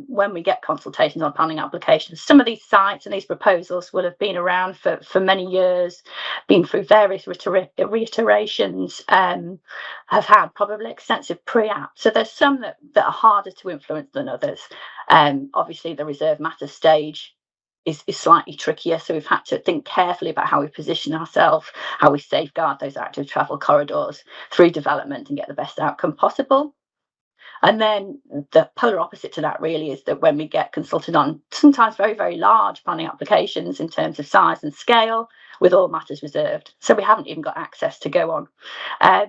when we get consultations on planning applications, some of these sites and these proposals will have been around for many years, been through various reiterations, have had probably extensive pre-app. So there's some that are harder to influence than others. Obviously, the reserve matter stage is slightly trickier, so we've had to think carefully about how we position ourselves, how we safeguard those active travel corridors through development and get the best outcome possible. And then the polar opposite to that really is that when we get consulted on sometimes very, very large planning applications in terms of size and scale, with all matters reserved. So we haven't even got access to go on.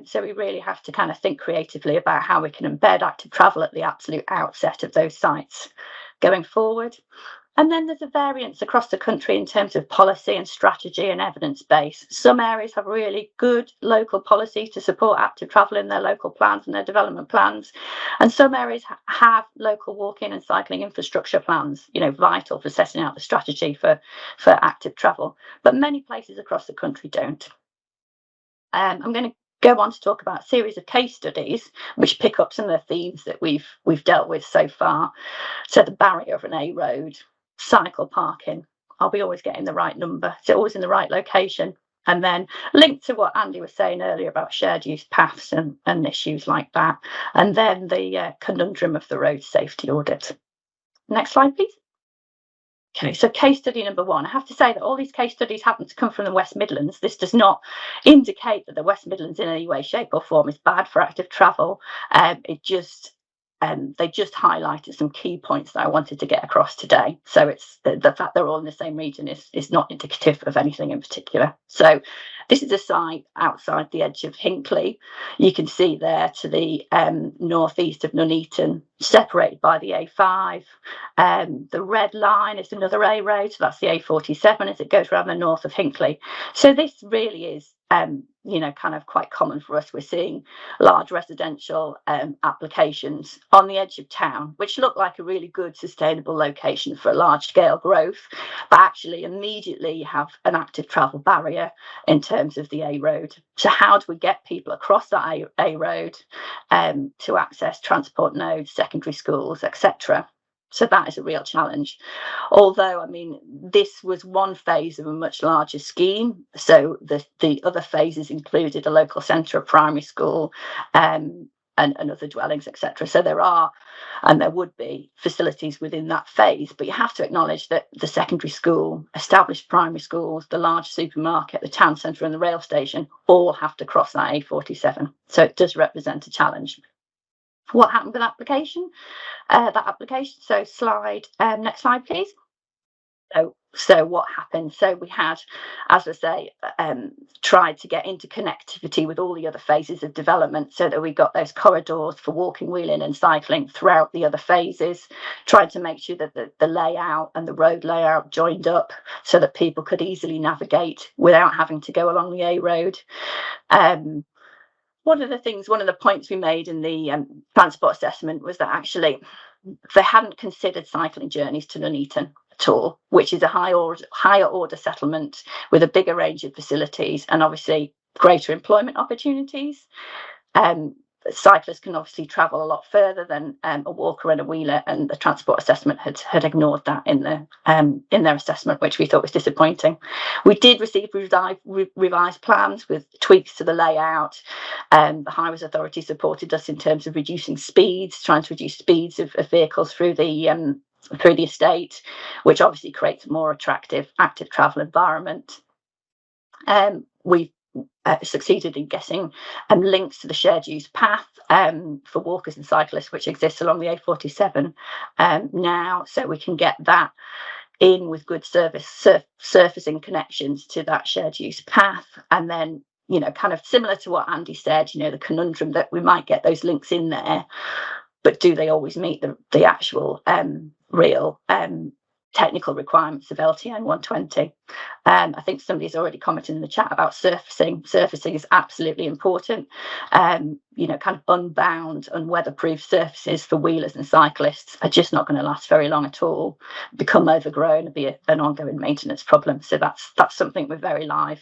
So we really have to kind of think creatively about how we can embed active travel at the absolute outset of those sites going forward. And then there's a variance across the country in terms of policy and strategy and evidence base. Some areas have really good local policy to support active travel in their local plans and their development plans. And some areas have local walking and cycling infrastructure plans, vital for setting out the strategy for active travel. But many places across the country don't. I'm going to go on to talk about a series of case studies which pick up some of the themes that we've dealt with so far. So the barrier of an A road, cycle parking, are we always getting the right number? Is it always in the right location? And then linked to what Andy was saying earlier about shared use paths and issues like that. And then the conundrum of the road safety audit. Next slide, please. Okay, so case study number 1. I have to say that all these case studies happen to come from the West Midlands. This does not indicate that the West Midlands in any way, shape or form is bad for active travel. They just highlighted some key points that I wanted to get across today. So it's the fact they're all in the same region is not indicative of anything in particular. So this is a site outside the edge of Hinckley. You can see there to the northeast of Nuneaton, separated by the A5. The red line is another A road, so that's the A47 as it goes around the north of Hinckley. So this really is kind of quite common for us. We're seeing large residential applications on the edge of town, which look like a really good sustainable location for large scale growth, but actually immediately you have an active travel barrier in terms of the A road. So how do we get people across that A road to access transport nodes, secondary schools, etc.? So that is a real challenge. Although, this was one phase of a much larger scheme. So the other phases included a local centre, a primary school, and other dwellings, etc. So there are, and there would be, facilities within that phase. But you have to acknowledge that the secondary school, established primary schools, the large supermarket, the town centre and the rail station all have to cross that A47. So it does represent a challenge. What happened with that application? So next slide, please. So what happened? So we had, as I say, tried to get interconnectivity with all the other phases of development so that we got those corridors for walking, wheeling and cycling throughout the other phases, tried to make sure that the layout and the road layout joined up so that people could easily navigate without having to go along the A road. One of the points we made in the transport assessment was that actually they hadn't considered cycling journeys to Nuneaton at all, which is a higher order settlement with a bigger range of facilities and obviously greater employment opportunities. Cyclists can obviously travel a lot further than a walker and a wheeler, and the transport assessment had ignored that in their assessment, which we thought was disappointing. We did receive revised plans with tweaks to the layout. The Highways Authority supported us in terms of reducing speeds, trying to reduce speeds of vehicles through the estate, which obviously creates a more attractive active travel environment. We've succeeded in getting links to the shared use path for walkers and cyclists, which exists along the A47 now, so we can get that in with good surfacing connections to that shared use path. And then, kind of similar to what Andy said, the conundrum that we might get those links in there, but do they always meet the actual real technical requirements of LTN 120? I think somebody's already commented in the chat about surfacing. Surfacing is absolutely important. Kind of unbound, unweatherproof surfaces for wheelers and cyclists are just not going to last very long at all, become overgrown and be an ongoing maintenance problem. So that's something we're very live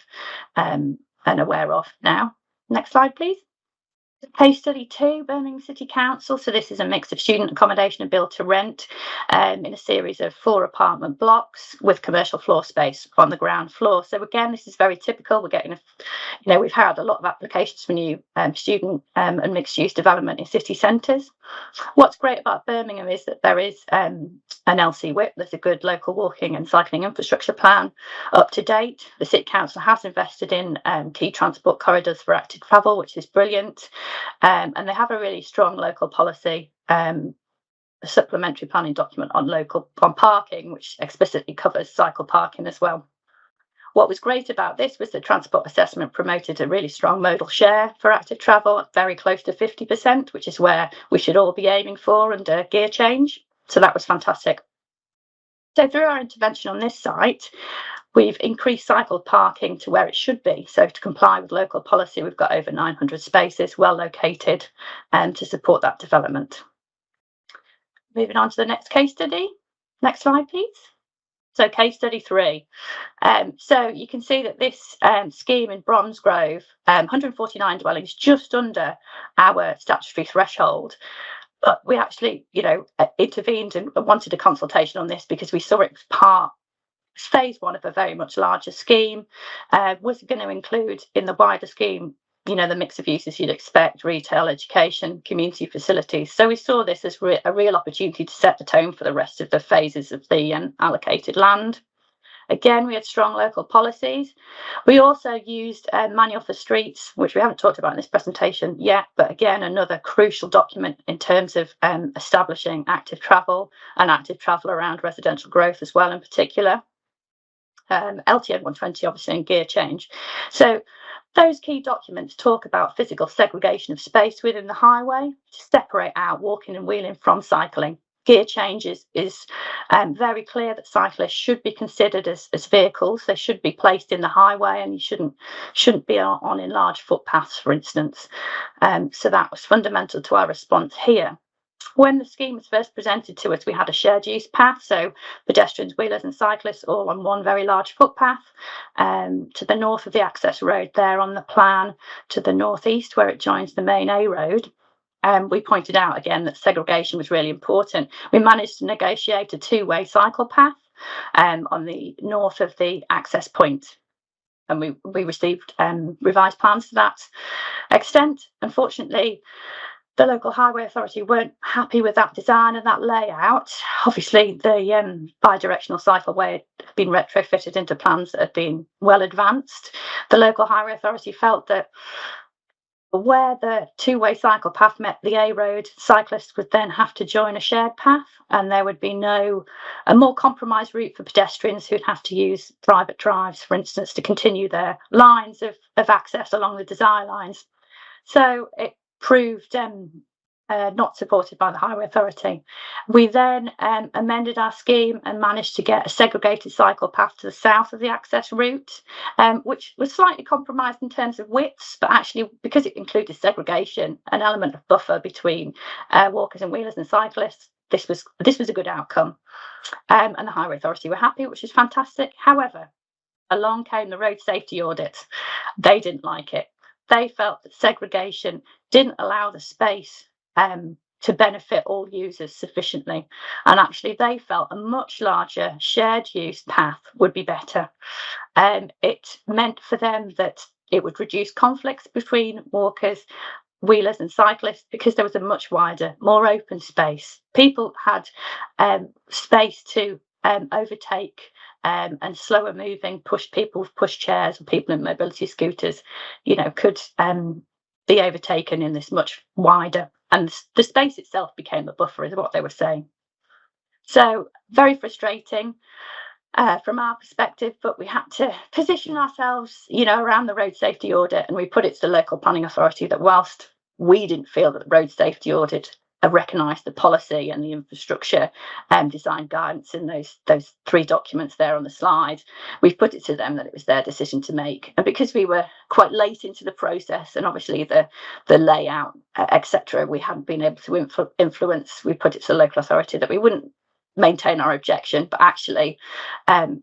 and aware of now. Next slide, please. Case study 2, Birmingham City Council. So this is a mix of student accommodation and build to rent in a series of 4 apartment blocks with commercial floor space on the ground floor. So again, this is very typical. We're getting, we've had a lot of applications for new student and mixed use development in city centres. What's great about Birmingham is that there is an LC WIP. There's a good local walking and cycling infrastructure plan up to date. The City Council has invested in key transport corridors for active travel, which is brilliant. And they have a really strong local policy, a supplementary planning document on parking, which explicitly covers cycle parking as well. What was great about this was the transport assessment promoted a really strong modal share for active travel, very close to 50%, which is where we should all be aiming for under gear change. So that was fantastic. So through our intervention on this site, we've increased cycle parking to where it should be. So to comply with local policy, we've got over 900 spaces well located to support that development. Moving on to the next case study. Next slide, please. So case study 3. So you can see that this scheme in Bromsgrove, 149 dwellings, just under our statutory threshold. But we actually, intervened and wanted a consultation on this because we saw it as phase 1 of a very much larger scheme. Was going to include in the wider scheme, the mix of uses you'd expect: retail, education, community facilities. So we saw this as a real opportunity to set the tone for the rest of the phases of the allocated land. Again, we had strong local policies. We also used Manual for Streets, which we haven't talked about in this presentation yet, but again, another crucial document in terms of establishing active travel and active travel around residential growth as well in particular. LTN 120, obviously, and gear change. So those key documents talk about physical segregation of space within the highway to separate out walking and wheeling from cycling. Gear change is very clear that cyclists should be considered as vehicles. They should be placed in the highway, and you shouldn't be on enlarged footpaths, for instance. So that was fundamental to our response here. When the scheme was first presented to us, we had a shared use path, so pedestrians, wheelers and cyclists all on one very large footpath. To the north of the access road there on the plan, to the northeast where it joins the main A road. We pointed out again that segregation was really important. We managed to negotiate a 2-way cycle path on the north of the access point. And we received revised plans to that extent. Unfortunately, the local highway authority weren't happy with that design and that layout. Obviously, the bi-directional cycleway had been retrofitted into plans that had been well advanced. The local highway authority felt that where the 2-way cycle path met the A road, cyclists would then have to join a shared path, and there would be a more compromised route for pedestrians who'd have to use private drives, for instance, to continue their lines of access along the desire lines. So it proved not supported by the highway authority. We then amended our scheme and managed to get a segregated cycle path to the south of the access route, which was slightly compromised in terms of widths, but actually because it included segregation, an element of buffer between walkers and wheelers and cyclists, this was a good outcome. And the highway authority were happy, which is fantastic. However, along came the road safety audit. They didn't like it. They felt that segregation didn't allow the space to benefit all users sufficiently. And actually, they felt a much larger shared use path would be better. It meant for them that it would reduce conflicts between walkers, wheelers and cyclists because there was a much wider, more open space. People had space to overtake and slower moving push people with push chairs or people in mobility scooters, could be overtaken in this much wider, and the space itself became a buffer, is what they were saying. So very frustrating from our perspective, but we had to position ourselves, around the road safety audit, and we put it to the local planning authority that whilst we didn't feel that the road safety audit recognised the policy and the infrastructure design guidance in those 3 documents there on the slide, we've put it to them that it was their decision to make. And because we were quite late into the process, and obviously the layout, etc., we hadn't been able to influence, we put it to the local authority that we wouldn't maintain our objection, but actually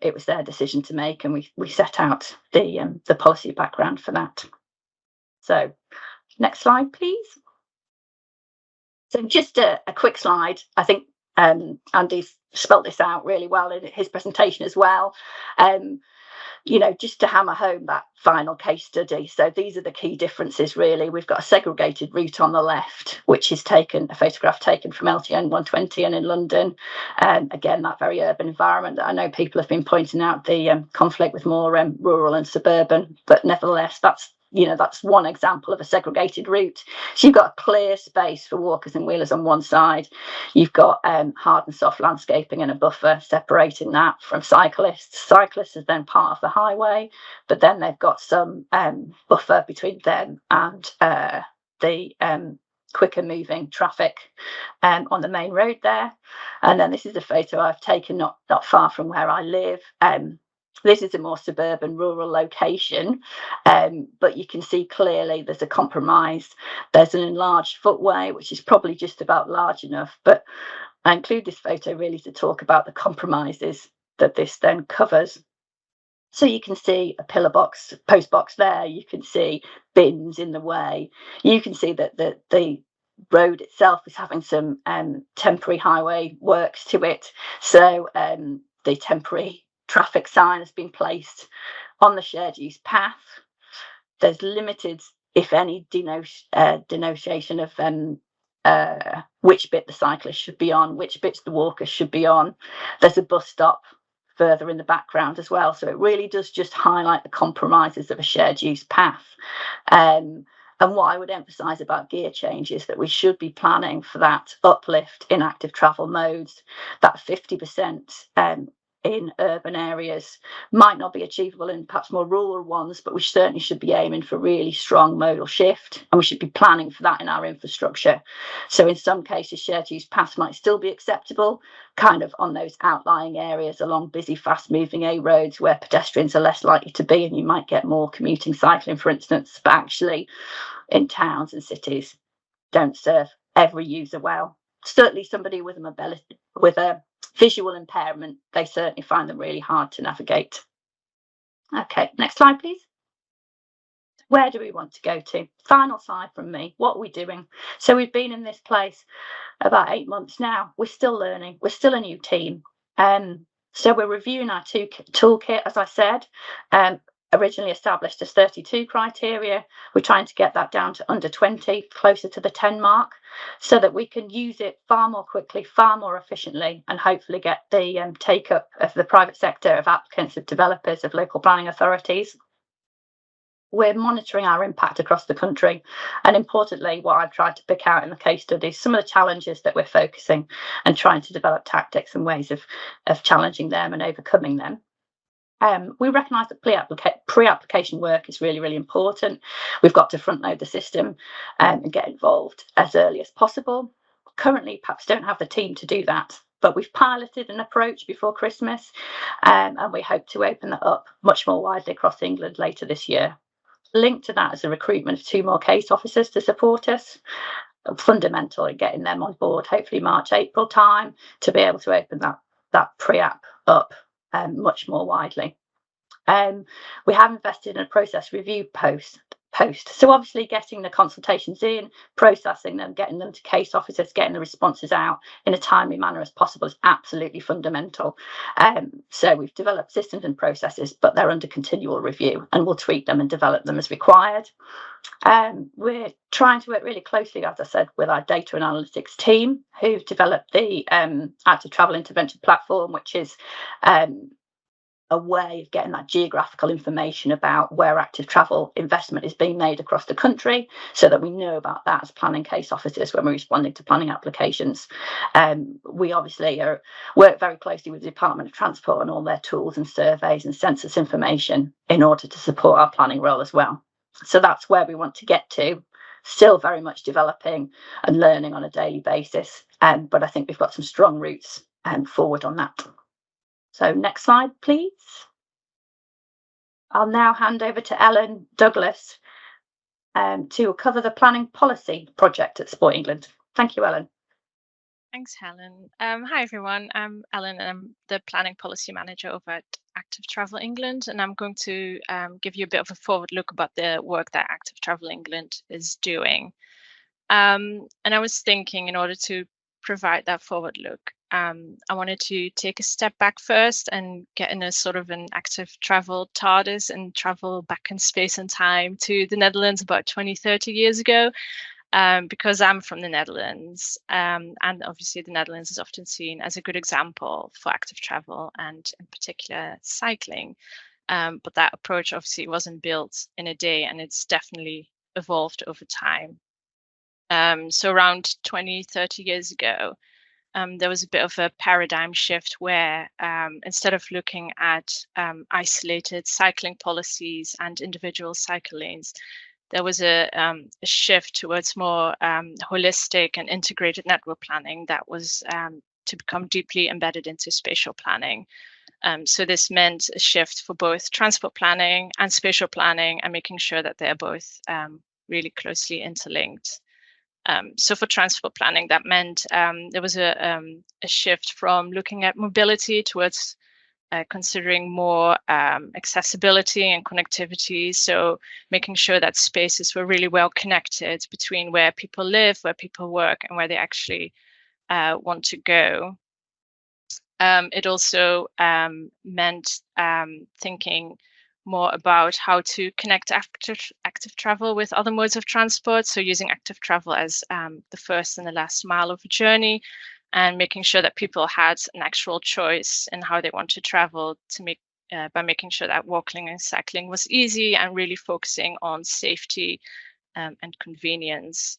it was their decision to make, and we set out the policy background for that. So next slide, please. So just a quick slide. I think Andy's spelt this out really well in his presentation as well. Just to hammer home that final case study. So these are the key differences, really. We've got a segregated route on the left, which is a photograph taken from LTN 120 and in London. Again, that very urban environment that I know people have been pointing out the conflict with more rural and suburban, but nevertheless, that's one example of a segregated route. So you've got a clear space for walkers and wheelers on one side. You've got hard and soft landscaping and a buffer separating that from cyclists. Cyclists is then part of the highway, but then they've got some buffer between them and the quicker moving traffic on the main road there. And then this is a photo I've taken not far from where I live. This is a more suburban, rural location, but you can see clearly there's a compromise. There's an enlarged footway, which is probably just about large enough, but I include this photo really to talk about the compromises that this then covers. So you can see a pillar box, post box there. You can see bins in the way. You can see that the road itself is having some temporary highway works to it. So the temporary traffic sign has been placed on the shared use path. There's limited, if any, denotation of which bit the cyclist should be on, which bits the walker should be on. There's a bus stop further in the background as well. So it really does just highlight the compromises of a shared use path. And what I would emphasise about gear change is that we should be planning for that uplift in active travel modes. That 50% in urban areas might not be achievable in perhaps more rural ones, but we certainly should be aiming for really strong modal shift, and we should be planning for that in our infrastructure. So in some cases, shared use paths might still be acceptable, kind of on those outlying areas along busy, fast moving A roads where pedestrians are less likely to be, and you might get more commuting cycling, for instance, but actually in towns and cities don't serve every user well. Certainly somebody with a visual impairment, they certainly find them really hard to navigate. Okay, next slide, please. Where do we want to go to? Final slide from me. What are we doing? So we've been in this place about 8 months now. We're still learning. We're still a new team. So we're reviewing our toolkit, as I said. Originally established as 32 criteria. We're trying to get that down to under 20, closer to the 10 mark, so that we can use it far more quickly, far more efficiently, and hopefully get the take up of the private sector, of applicants, of developers, of local planning authorities. We're monitoring our impact across the country, and importantly, what I've tried to pick out in the case studies, some of the challenges that we're focusing and trying to develop tactics and ways of challenging them and overcoming them. We recognise that pre-application work is really, really important. We've got to front load the system and get involved as early as possible. Currently, perhaps don't have the team to do that, but we've piloted an approach before Christmas, and we hope to open that up much more widely across England later this year. Linked to that is the recruitment of 2 more case officers to support us. Fundamental in getting them on board, hopefully March, April time, to be able to open that pre-app up much more widely. We have invested in a process review post. So obviously getting the consultations in, processing them, getting them to case officers, getting the responses out in a timely manner as possible is absolutely fundamental. So we've developed systems and processes, but they're under continual review, and we'll tweak them and develop them as required. We're trying to work really closely, as I said, with our data and analytics team, who've developed the active travel intervention platform, which is a way of getting that geographical information about where active travel investment is being made across the country, so that we know about that as planning case officers when we're responding to planning applications. We obviously work very closely with the Department of Transport and all their tools and surveys and census information in order to support our planning role as well. So that's where we want to get to. Still very much developing and learning on a daily basis, but I think we've got some strong roots forward on that. So next slide, please. I'll now hand over to Ellen Douglas to cover the planning policy project at Sport England. Thank you, Ellen. Thanks, Helen. Hi, everyone. I'm Ellen, and I'm the Planning Policy Manager over at Active Travel England, and I'm going to give you a bit of a forward look about the work that Active Travel England is doing. And I was thinking, in order to provide that forward look, I wanted to take a step back first and get in a sort of an active travel TARDIS and travel back in space and time to the Netherlands about 20, 30 years ago. Because I'm from the Netherlands, and obviously the Netherlands is often seen as a good example for active travel and in particular cycling. But that approach obviously wasn't built in a day, and it's definitely evolved over time. So around 20, 30 years ago, there was a bit of a paradigm shift where instead of looking at isolated cycling policies and individual cycle lanes, there was a shift towards more holistic and integrated network planning that was to become deeply embedded into spatial planning. So this meant a shift for both transport planning and spatial planning, and making sure that they're both really closely interlinked. So for transport planning, that meant there was a shift from looking at mobility towards considering more accessibility and connectivity. So making sure that spaces were really well connected between where people live, where people work, and where they actually want to go. It also meant thinking more about how to connect active travel with other modes of transport. So using active travel as the first and the last mile of a journey, and making sure that people had an actual choice in how they want to travel, to make by making sure that walking and cycling was easy, and really focusing on safety and convenience.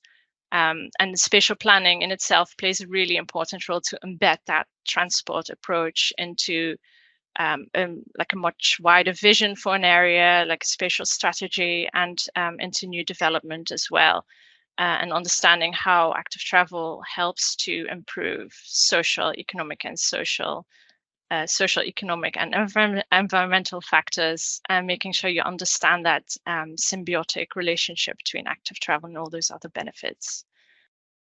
And the spatial planning in itself plays a really important role to embed that transport approach into like a much wider vision for an area, like a spatial strategy, and into new development as well. And understanding how active travel helps to improve social, economic, and economic and environmental factors, and making sure you understand that symbiotic relationship between active travel and all those other benefits.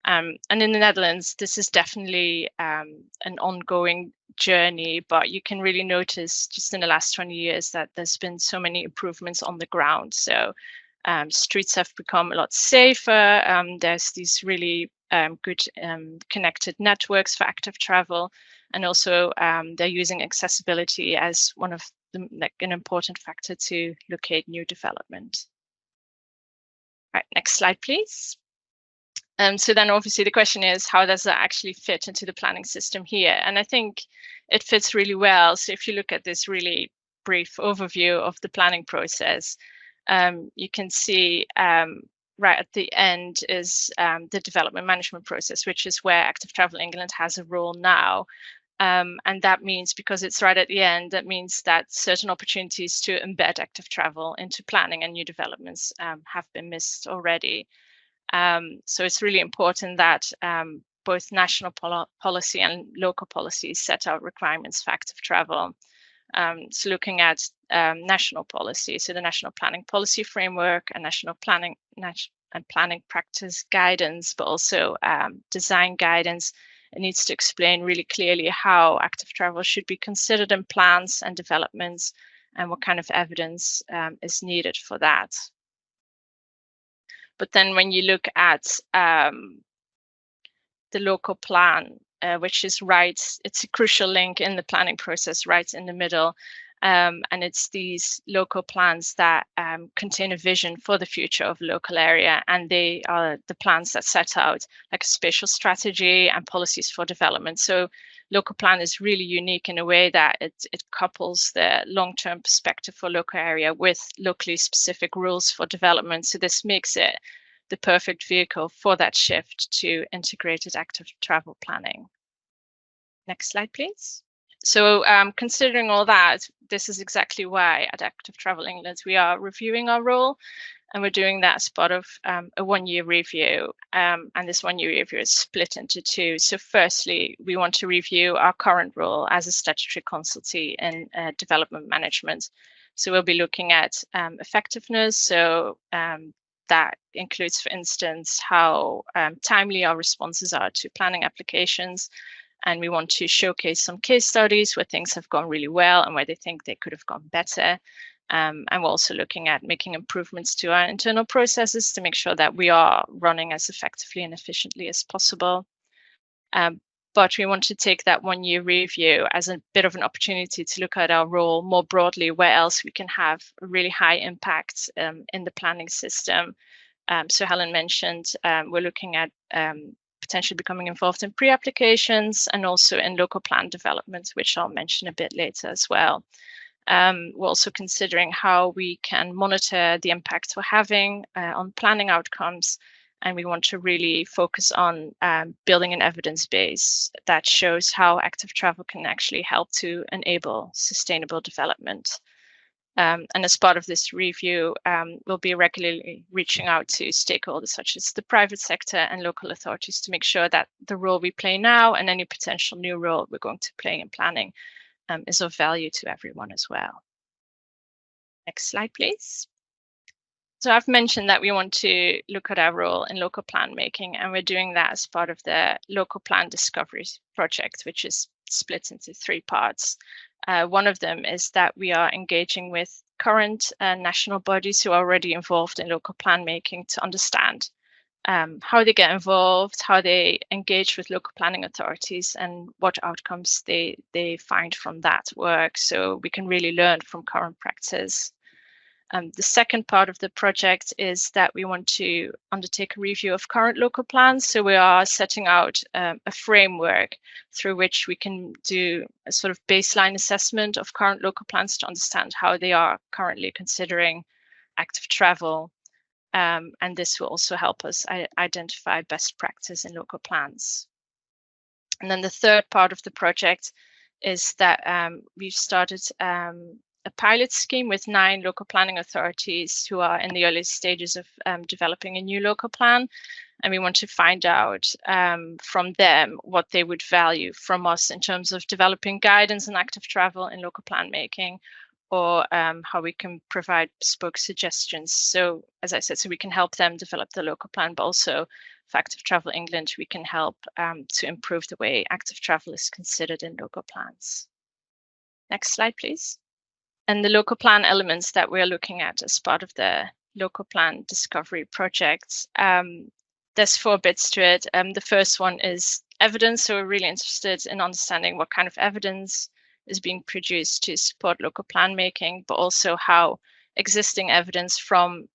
And in the Netherlands, this is definitely an ongoing journey, but you can really notice just in the last 20 years that there's been so many improvements on the ground. So streets have become a lot safer. There's these really good connected networks for active travel, and also they're using accessibility as one of an important factor to locate new development. Right, next slide, please. So then obviously the question is, how does that actually fit into the planning system here? And I think it fits really well. So if you look at this really brief overview of the planning process, you can see right at the end is the development management process, which is where Active Travel England has a role now. And that means, because it's right at the end, that means that certain opportunities to embed active travel into planning and new developments have been missed already. So it's really important that both national policy and local policies set out requirements for active travel. So looking at national policy, so the National Planning Policy Framework and National Planning and Planning Practice Guidance, but also design guidance. It needs to explain really clearly how active travel should be considered in plans and developments, and what kind of evidence is needed for that. But then when you look at the local plan, which is right, it's a crucial link in the planning process, right in the middle. And it's these local plans that contain a vision for the future of a local area, and they are the plans that set out like a spatial strategy and policies for development. So local plan is really unique in a way that it couples the long-term perspective for local area with locally specific rules for development. So this makes it the perfect vehicle for that shift to integrated active travel planning. Next slide, please. So considering all that, this is exactly why at Active Travel England we are reviewing our role, and we're doing that as part of a one-year review. And this one-year review is split into two. So firstly, we want to review our current role as a statutory consultee in development management. So we'll be looking at effectiveness. So that includes, for instance, how timely our responses are to planning applications. And we want to showcase some case studies where things have gone really well and where they think they could have gone better. And we're also looking at making improvements to our internal processes to make sure that we are running as effectively and efficiently as possible. But we want to take that one-year review as a bit of an opportunity to look at our role more broadly, where else we can have a really high impact in the planning system. So Helen mentioned we're looking at potentially becoming involved in pre-applications and also in local plan development, which I'll mention a bit later as well. We're also considering how we can monitor the impact we're having on planning outcomes, and we want to really focus on building an evidence base that shows how active travel can actually help to enable sustainable development. And as part of this review, we'll be regularly reaching out to stakeholders such as the private sector and local authorities to make sure that the role we play now and any potential new role we're going to play in planning is of value to everyone as well. Next slide, please. So I've mentioned that we want to look at our role in local plan making, and we're doing that as part of the local plan discovery project, which is split into three parts. One of them is that we are engaging with current national bodies who are already involved in local plan making to understand how they get involved, how they engage with local planning authorities, and what outcomes they find from that work, so we can really learn from current practice. The second part of the project is that we want to undertake a review of current local plans. So we are setting out a framework through which we can do a sort of baseline assessment of current local plans to understand how they are currently considering active travel. And this will also help us identify best practice in local plans. And then the third part of the project is that we've started a pilot scheme with 9 local planning authorities who are in the early stages of developing a new local plan. And we want to find out from them what they would value from us in terms of developing guidance on active travel in local plan making, or how we can provide bespoke suggestions. So as I said, so we can help them develop the local plan, but also for Active Travel England, we can help to improve the way active travel is considered in local plans. Next slide, please. And the local plan elements that we're looking at as part of the local plan discovery project, there's 4 bits to it. The first one is evidence. So we're really interested in understanding what kind of evidence is being produced to support local plan making, but also how existing evidence from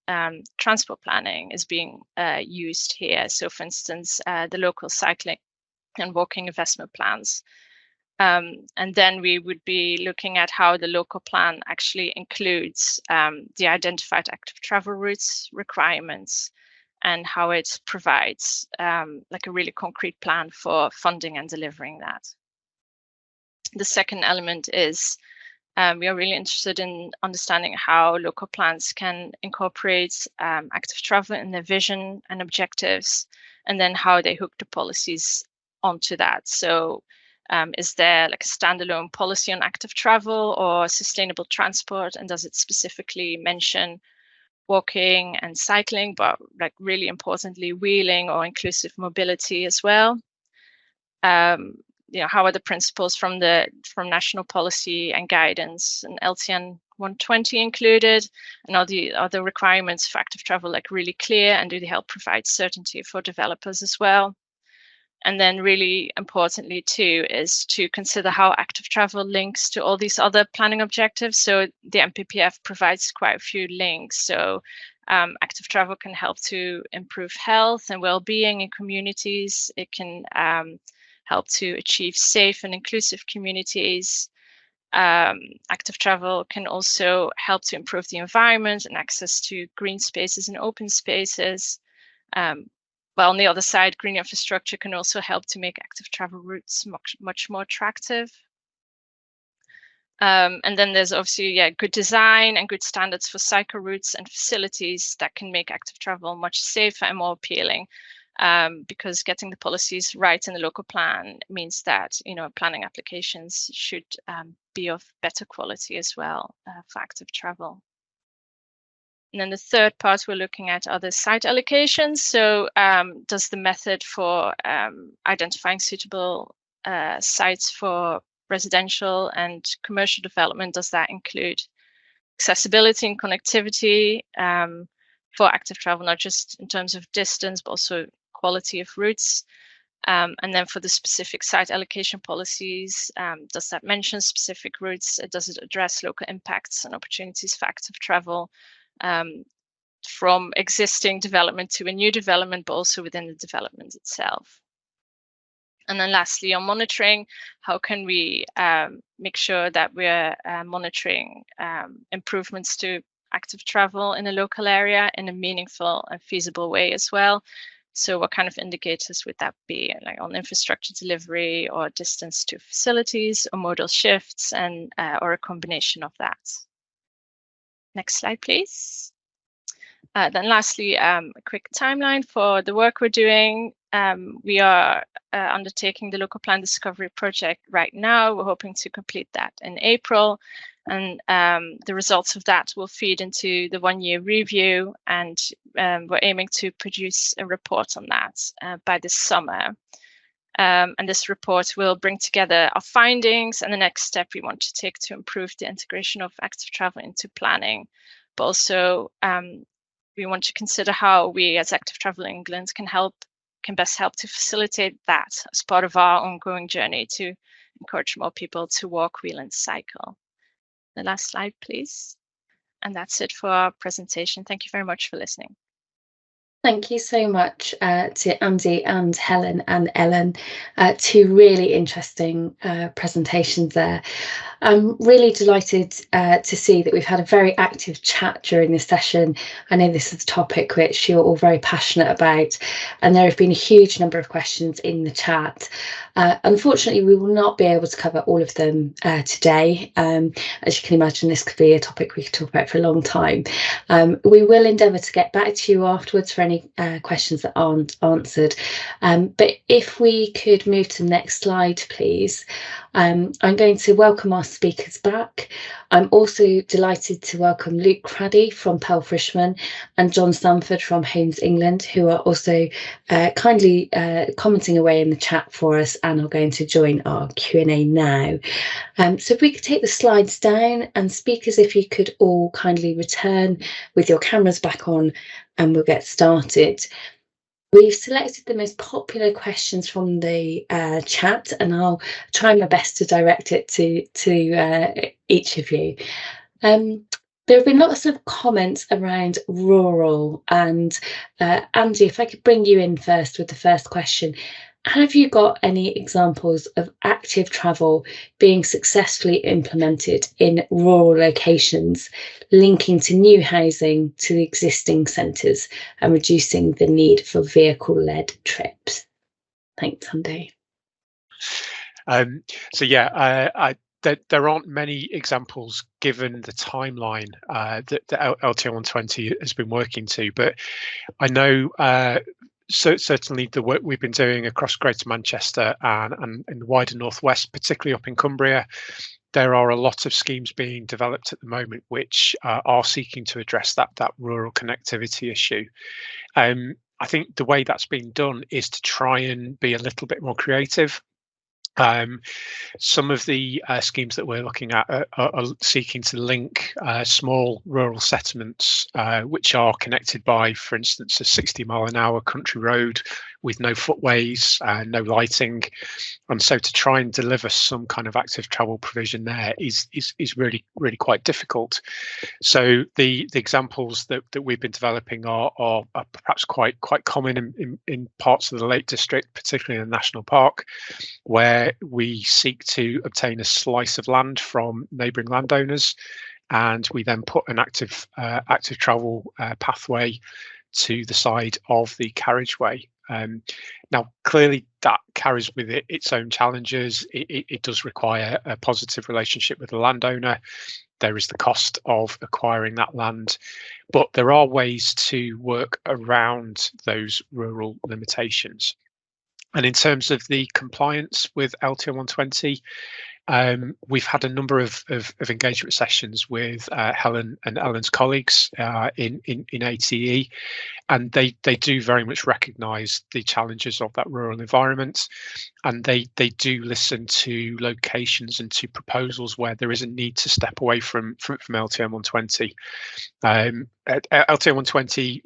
transport planning is being used here. So for instance, the local cycling and walking investment plans. And then we would be looking at how the local plan actually includes the identified active travel routes requirements, and how it provides like a really concrete plan for funding and delivering that. The second element is we are really interested in understanding how local plans can incorporate active travel in their vision and objectives, and then how they hook the policies onto that. So is there like a standalone policy on active travel or sustainable transport, and does it specifically mention walking and cycling, but like really importantly, wheeling or inclusive mobility as well? You know, how are the principles from national policy and guidance and LTN 120 included, and are the requirements for active travel like really clear, and do they help provide certainty for developers as well? And then really importantly too is to consider how active travel links to all these other planning objectives. So the MPPF provides quite a few links. So active travel can help to improve health and well-being in communities. It can help to achieve safe and inclusive communities. Active travel can also help to improve the environment and access to green spaces and open spaces. While on the other side, green infrastructure can also help to make active travel routes much more attractive. And then there's obviously, good design and good standards for cycle routes and facilities that can make active travel much safer and more appealing. Because getting the policies right in the local plan means that, planning applications should be of better quality as well for active travel. And then the third part we're looking at are the site allocations. So does the method for identifying suitable sites for residential and commercial development, does that include accessibility and connectivity for active travel, not just in terms of distance, but also quality of routes? And then for the specific site allocation policies, does that mention specific routes? Does it address local impacts and opportunities for active travel? From existing development to a new development, but also within the development itself. And then lastly, on monitoring, how can we make sure that we're monitoring improvements to active travel in a local area in a meaningful and feasible way as well? So what kind of indicators would that be, like on infrastructure delivery or distance to facilities or modal shifts, and or a combination of that? Next slide, please. Then lastly, a quick timeline for the work we're doing. We are undertaking the local plan discovery project right now. We're hoping to complete that in April. And the results of that will feed into the 1-year review. And we're aiming to produce a report on that by this summer. And this report will bring together our findings and the next step we want to take to improve the integration of active travel into planning. But also, we want to consider how we as Active Travel England can best help to facilitate that as part of our ongoing journey to encourage more people to walk, wheel and cycle. The last slide, please. And that's it for our presentation. Thank you very much for listening. Thank you so much to Andy and Helen and Ellen. Two really interesting presentations there. I'm really delighted to see that we've had a very active chat during this session. I know this is a topic which you're all very passionate about, and there have been a huge number of questions in the chat. Unfortunately, we will not be able to cover all of them today. As you can imagine, this could be a topic we could talk about for a long time. We will endeavour to get back to you afterwards for any questions that aren't answered. But if we could move to the next slide, please. I'm going to welcome our speakers back. I'm also delighted to welcome Luke Craddy from Pell Frishman and John Stamford from Homes England, who are also kindly commenting away in the chat for us and are going to join our Q&A now. So if we could take the slides down, and speakers, if you could all kindly return with your cameras back on, and we'll get started. We've selected the most popular questions from the chat, and I'll try my best to direct it to each of you. There have been lots of comments around rural, and Andy, if I could bring you in first with the first question. Have you got any examples of active travel being successfully implemented in rural locations, linking to new housing to the existing centres and reducing the need for vehicle-led trips? Thanks, Andy. There aren't many examples given the timeline that LTO 120 has been working to, but I know so certainly the work we've been doing across Greater Manchester and in the wider Northwest, particularly up in Cumbria, there are a lot of schemes being developed at the moment which are seeking to address that rural connectivity issue. I think the way that's been done is to try and be a little bit more creative. Some of the schemes that we're looking at are seeking to link small rural settlements which are connected by, for instance, a 60-mile-an-hour country road with no footways, no lighting, and so to try and deliver some kind of active travel provision there is really quite difficult. So the examples that we've been developing are perhaps quite common in parts of the Lake District, particularly in the national park, where we seek to obtain a slice of land from neighbouring landowners, and we then put an active travel pathway to the side of the carriageway. Now, clearly, that carries with it its own challenges. It does require a positive relationship with the landowner. There is the cost of acquiring that land, but there are ways to work around those rural limitations. And in terms of the compliance with LTO 120, we've had a number of engagement sessions with Helen and Ellen's colleagues in ATE, and they do very much recognise the challenges of that rural environment, and they do listen to locations and to proposals where there is a need to step away from LTM 120. LTM 120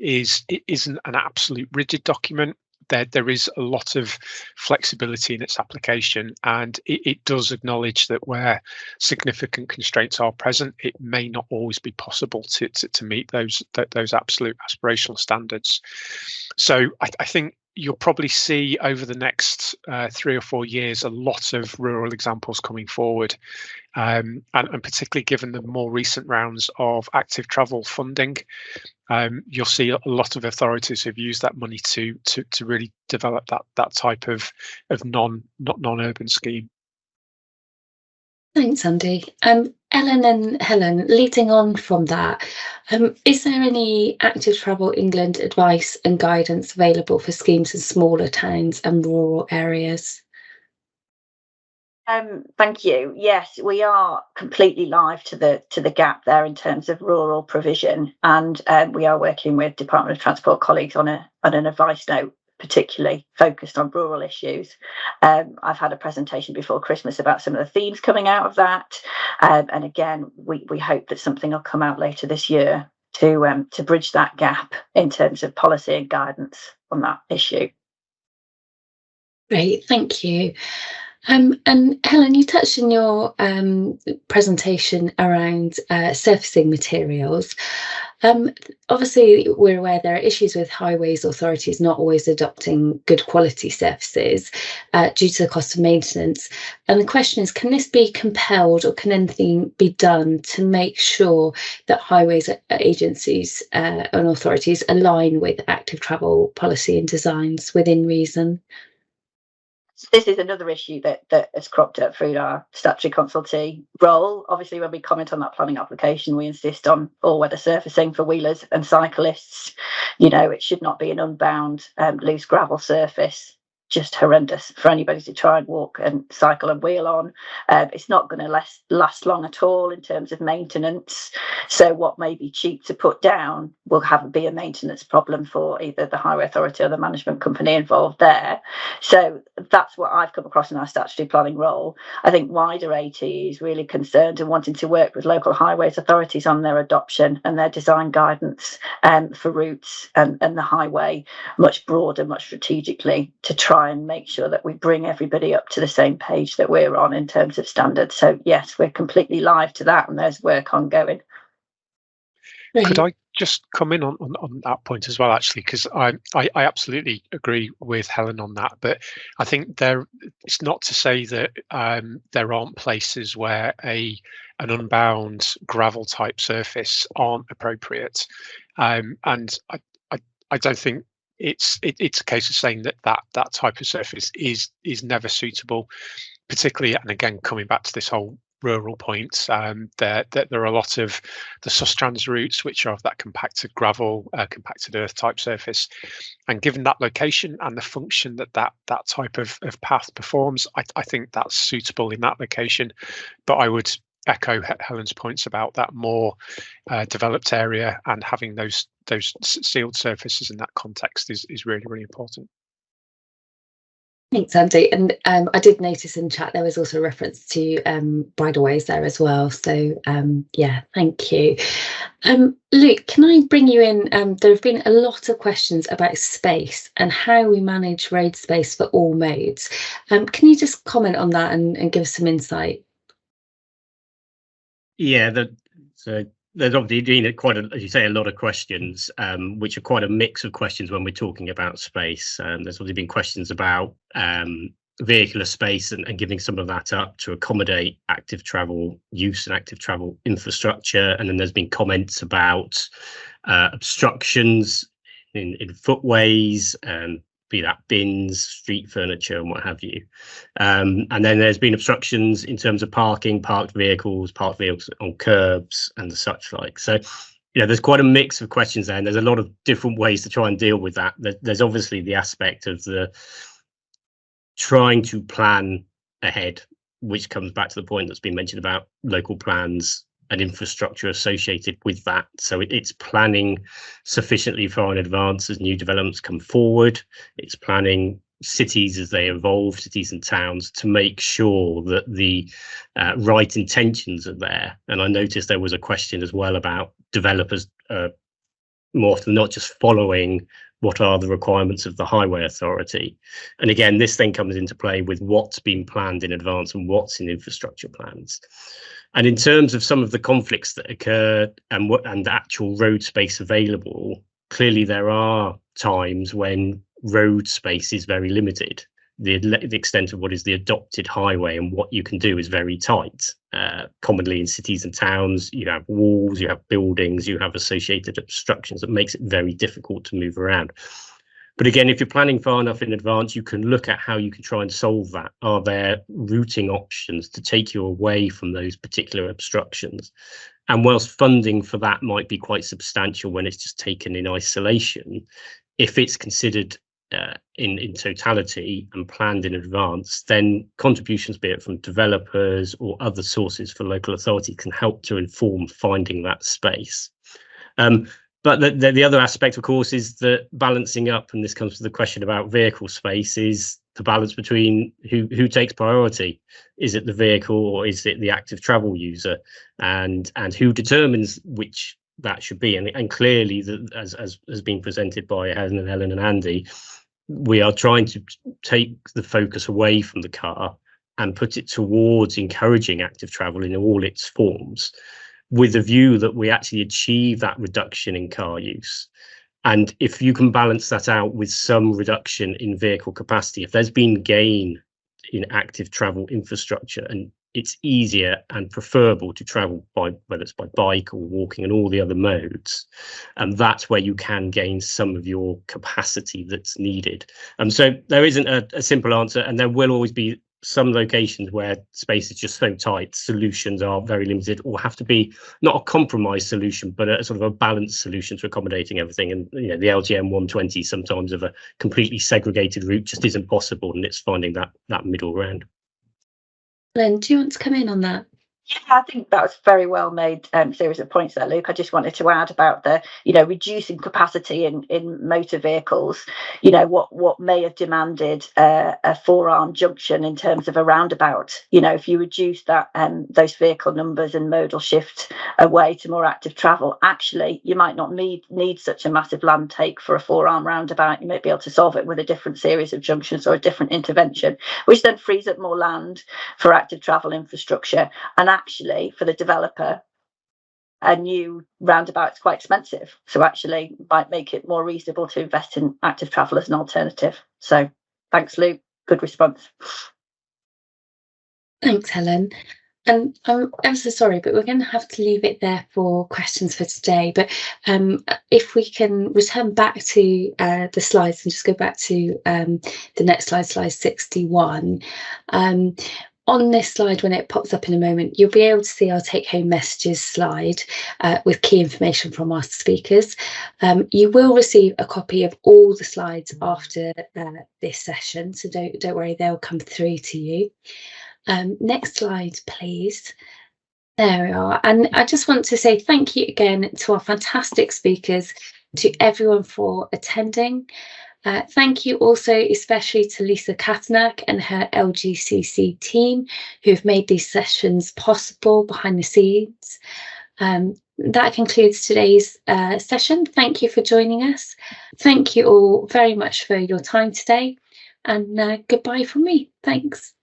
isn't an absolute rigid document. There is a lot of flexibility in its application, and it does acknowledge that where significant constraints are present, it may not always be possible to meet those absolute aspirational standards. So I think you'll probably see over the next 3 or 4 years a lot of rural examples coming forward, and particularly given the more recent rounds of active travel funding. You'll see a lot of authorities who've used that money to really develop that type of non-urban scheme. Thanks, Andy. Ellen and Helen, leading on from that, is there any Active Travel England advice and guidance available for schemes in smaller towns and rural areas? Thank you. Yes, we are completely live to the gap there in terms of rural provision, and we are working with Department of Transport colleagues on an advice note, particularly focused on rural issues. I've had a presentation before Christmas about some of the themes coming out of that, and again, we hope that something will come out later this year to bridge that gap in terms of policy and guidance on that issue. Great, thank you. And Helen, you touched in your presentation around surfacing materials. Obviously, we're aware there are issues with highways authorities not always adopting good quality surfaces due to the cost of maintenance. And the question is, can this be compelled, or can anything be done to make sure that highways agencies and authorities align with active travel policy and designs within reason? This is another issue that has cropped up through our statutory consultee role. Obviously, when we comment on that planning application, we insist on all-weather surfacing for wheelers and cyclists. It should not be an unbound, loose gravel surface. Just horrendous for anybody to try and walk and cycle and wheel on. It's not going to last long at all in terms of maintenance. So what may be cheap to put down will be a maintenance problem for either the highway authority or the management company involved there. So that's what I've come across in our statutory planning role. I think wider AT is really concerned and wanting to work with local highways authorities on their adoption and their design guidance for routes and the highway much broader, much strategically, to try and make sure that we bring everybody up to the same page that we're on in terms of standards. So yes, we're completely live to that, and there's work ongoing. Could I just come in on that point as well, actually, because I absolutely agree with Helen on that, but I think it's not to say that there aren't places where an unbound gravel type surface aren't appropriate, and I don't think it's a case of saying that type of surface is never suitable, particularly, and again, coming back to this whole rural point, there are a lot of the Sustrans routes which are of that compacted gravel, compacted earth type surface, and given that location and the function that type of path performs, I think that's suitable in that location. But I would echo Helen's points about that more developed area, and having those sealed surfaces in that context is really, really important. Thanks, Andy. And I did notice in chat there was also a reference to bridleways there as well. So yeah, thank you. Luke, can I bring you in? There have been a lot of questions about space and how we manage road space for all modes. Can you just comment on that and give us some insight? Yeah, so there's obviously been quite as you say, a lot of questions, which are quite a mix of questions when we're talking about space. There's obviously been questions about vehicular space and giving some of that up to accommodate active travel use and active travel infrastructure. And then there's been comments about obstructions in footways, be that bins, street furniture, and what have you. And then there's been obstructions in terms of parked vehicles on curbs and the such like. So, there's quite a mix of questions there, and there's a lot of different ways to try and deal with that. There's obviously the aspect of the trying to plan ahead, which comes back to the point that's been mentioned about local plans and infrastructure associated with that. So it's planning sufficiently far in advance as new developments come forward. It's planning cities as they evolve, cities and towns, to make sure that the right intentions are there. And I noticed there was a question as well about developers more often not just following what are the requirements of the highway authority. And again, this then comes into play with what's been planned in advance and what's in infrastructure plans. And in terms of some of the conflicts that occur and actual road space available, clearly there are times when road space is very limited. The extent of what is the adopted highway and what you can do is very tight. Commonly in cities and towns, you have walls, you have buildings, you have associated obstructions that makes it very difficult to move around. But again, if you're planning far enough in advance, you can look at how you can try and solve that. Are there routing options to take you away from those particular obstructions? And whilst funding for that might be quite substantial when it's just taken in isolation, if it's considered in totality and planned in advance, then contributions, be it from developers or other sources for local authority, can help to inform finding that space. But the other aspect, of course, is that balancing up, and this comes to the question about vehicle space, is the balance between who takes priority. Is it the vehicle or is it the active travel user? And who determines which that should be? And clearly, as has been presented by Helen and Andy, we are trying to take the focus away from the car and put it towards encouraging active travel in all its forms, with the view that we actually achieve that reduction in car use. And if you can balance that out with some reduction in vehicle capacity, if there's been gain in active travel infrastructure, and it's easier and preferable to travel by, whether it's by bike or walking and all the other modes, and that's where you can gain some of your capacity that's needed. So there isn't a simple answer, and there will always be some locations where space is just so tight, solutions are very limited, or have to be not a compromise solution, but a sort of a balanced solution to accommodating everything. And the LGM 120 sometimes of a completely segregated route just isn't possible, and it's finding that middle ground. Len, do you want to come in on that? Yeah, I think that was very well made series of points there, Luke. I just wanted to add about the, reducing capacity in motor vehicles. What may have demanded a four-arm junction in terms of a roundabout. If you reduce that those vehicle numbers and modal shift away to more active travel, actually you might not need such a massive land take for a four-arm roundabout. You might be able to solve it with a different series of junctions or a different intervention, which then frees up more land for active travel infrastructure. And actually, for the developer, a new roundabout is quite expensive. So actually might make it more reasonable to invest in active travel as an alternative. So thanks, Luke. Good response. Thanks, Helen. And I'm so sorry, but we're going to have to leave it there for questions for today. But if we can return back to the slides and just go back to the next slide, slide 61. On this slide, when it pops up in a moment, you'll be able to see our take-home messages slide with key information from our speakers. You will receive a copy of all the slides after this session, so don't worry, they'll come through to you. Next slide, please. There we are. And I just want to say thank you again to our fantastic speakers, to everyone for attending. Thank you also especially to Lisa Katanak and her LGCC team who have made these sessions possible behind the scenes. That concludes today's session. Thank you for joining us. Thank you all very much for your time today, and goodbye from me. Thanks.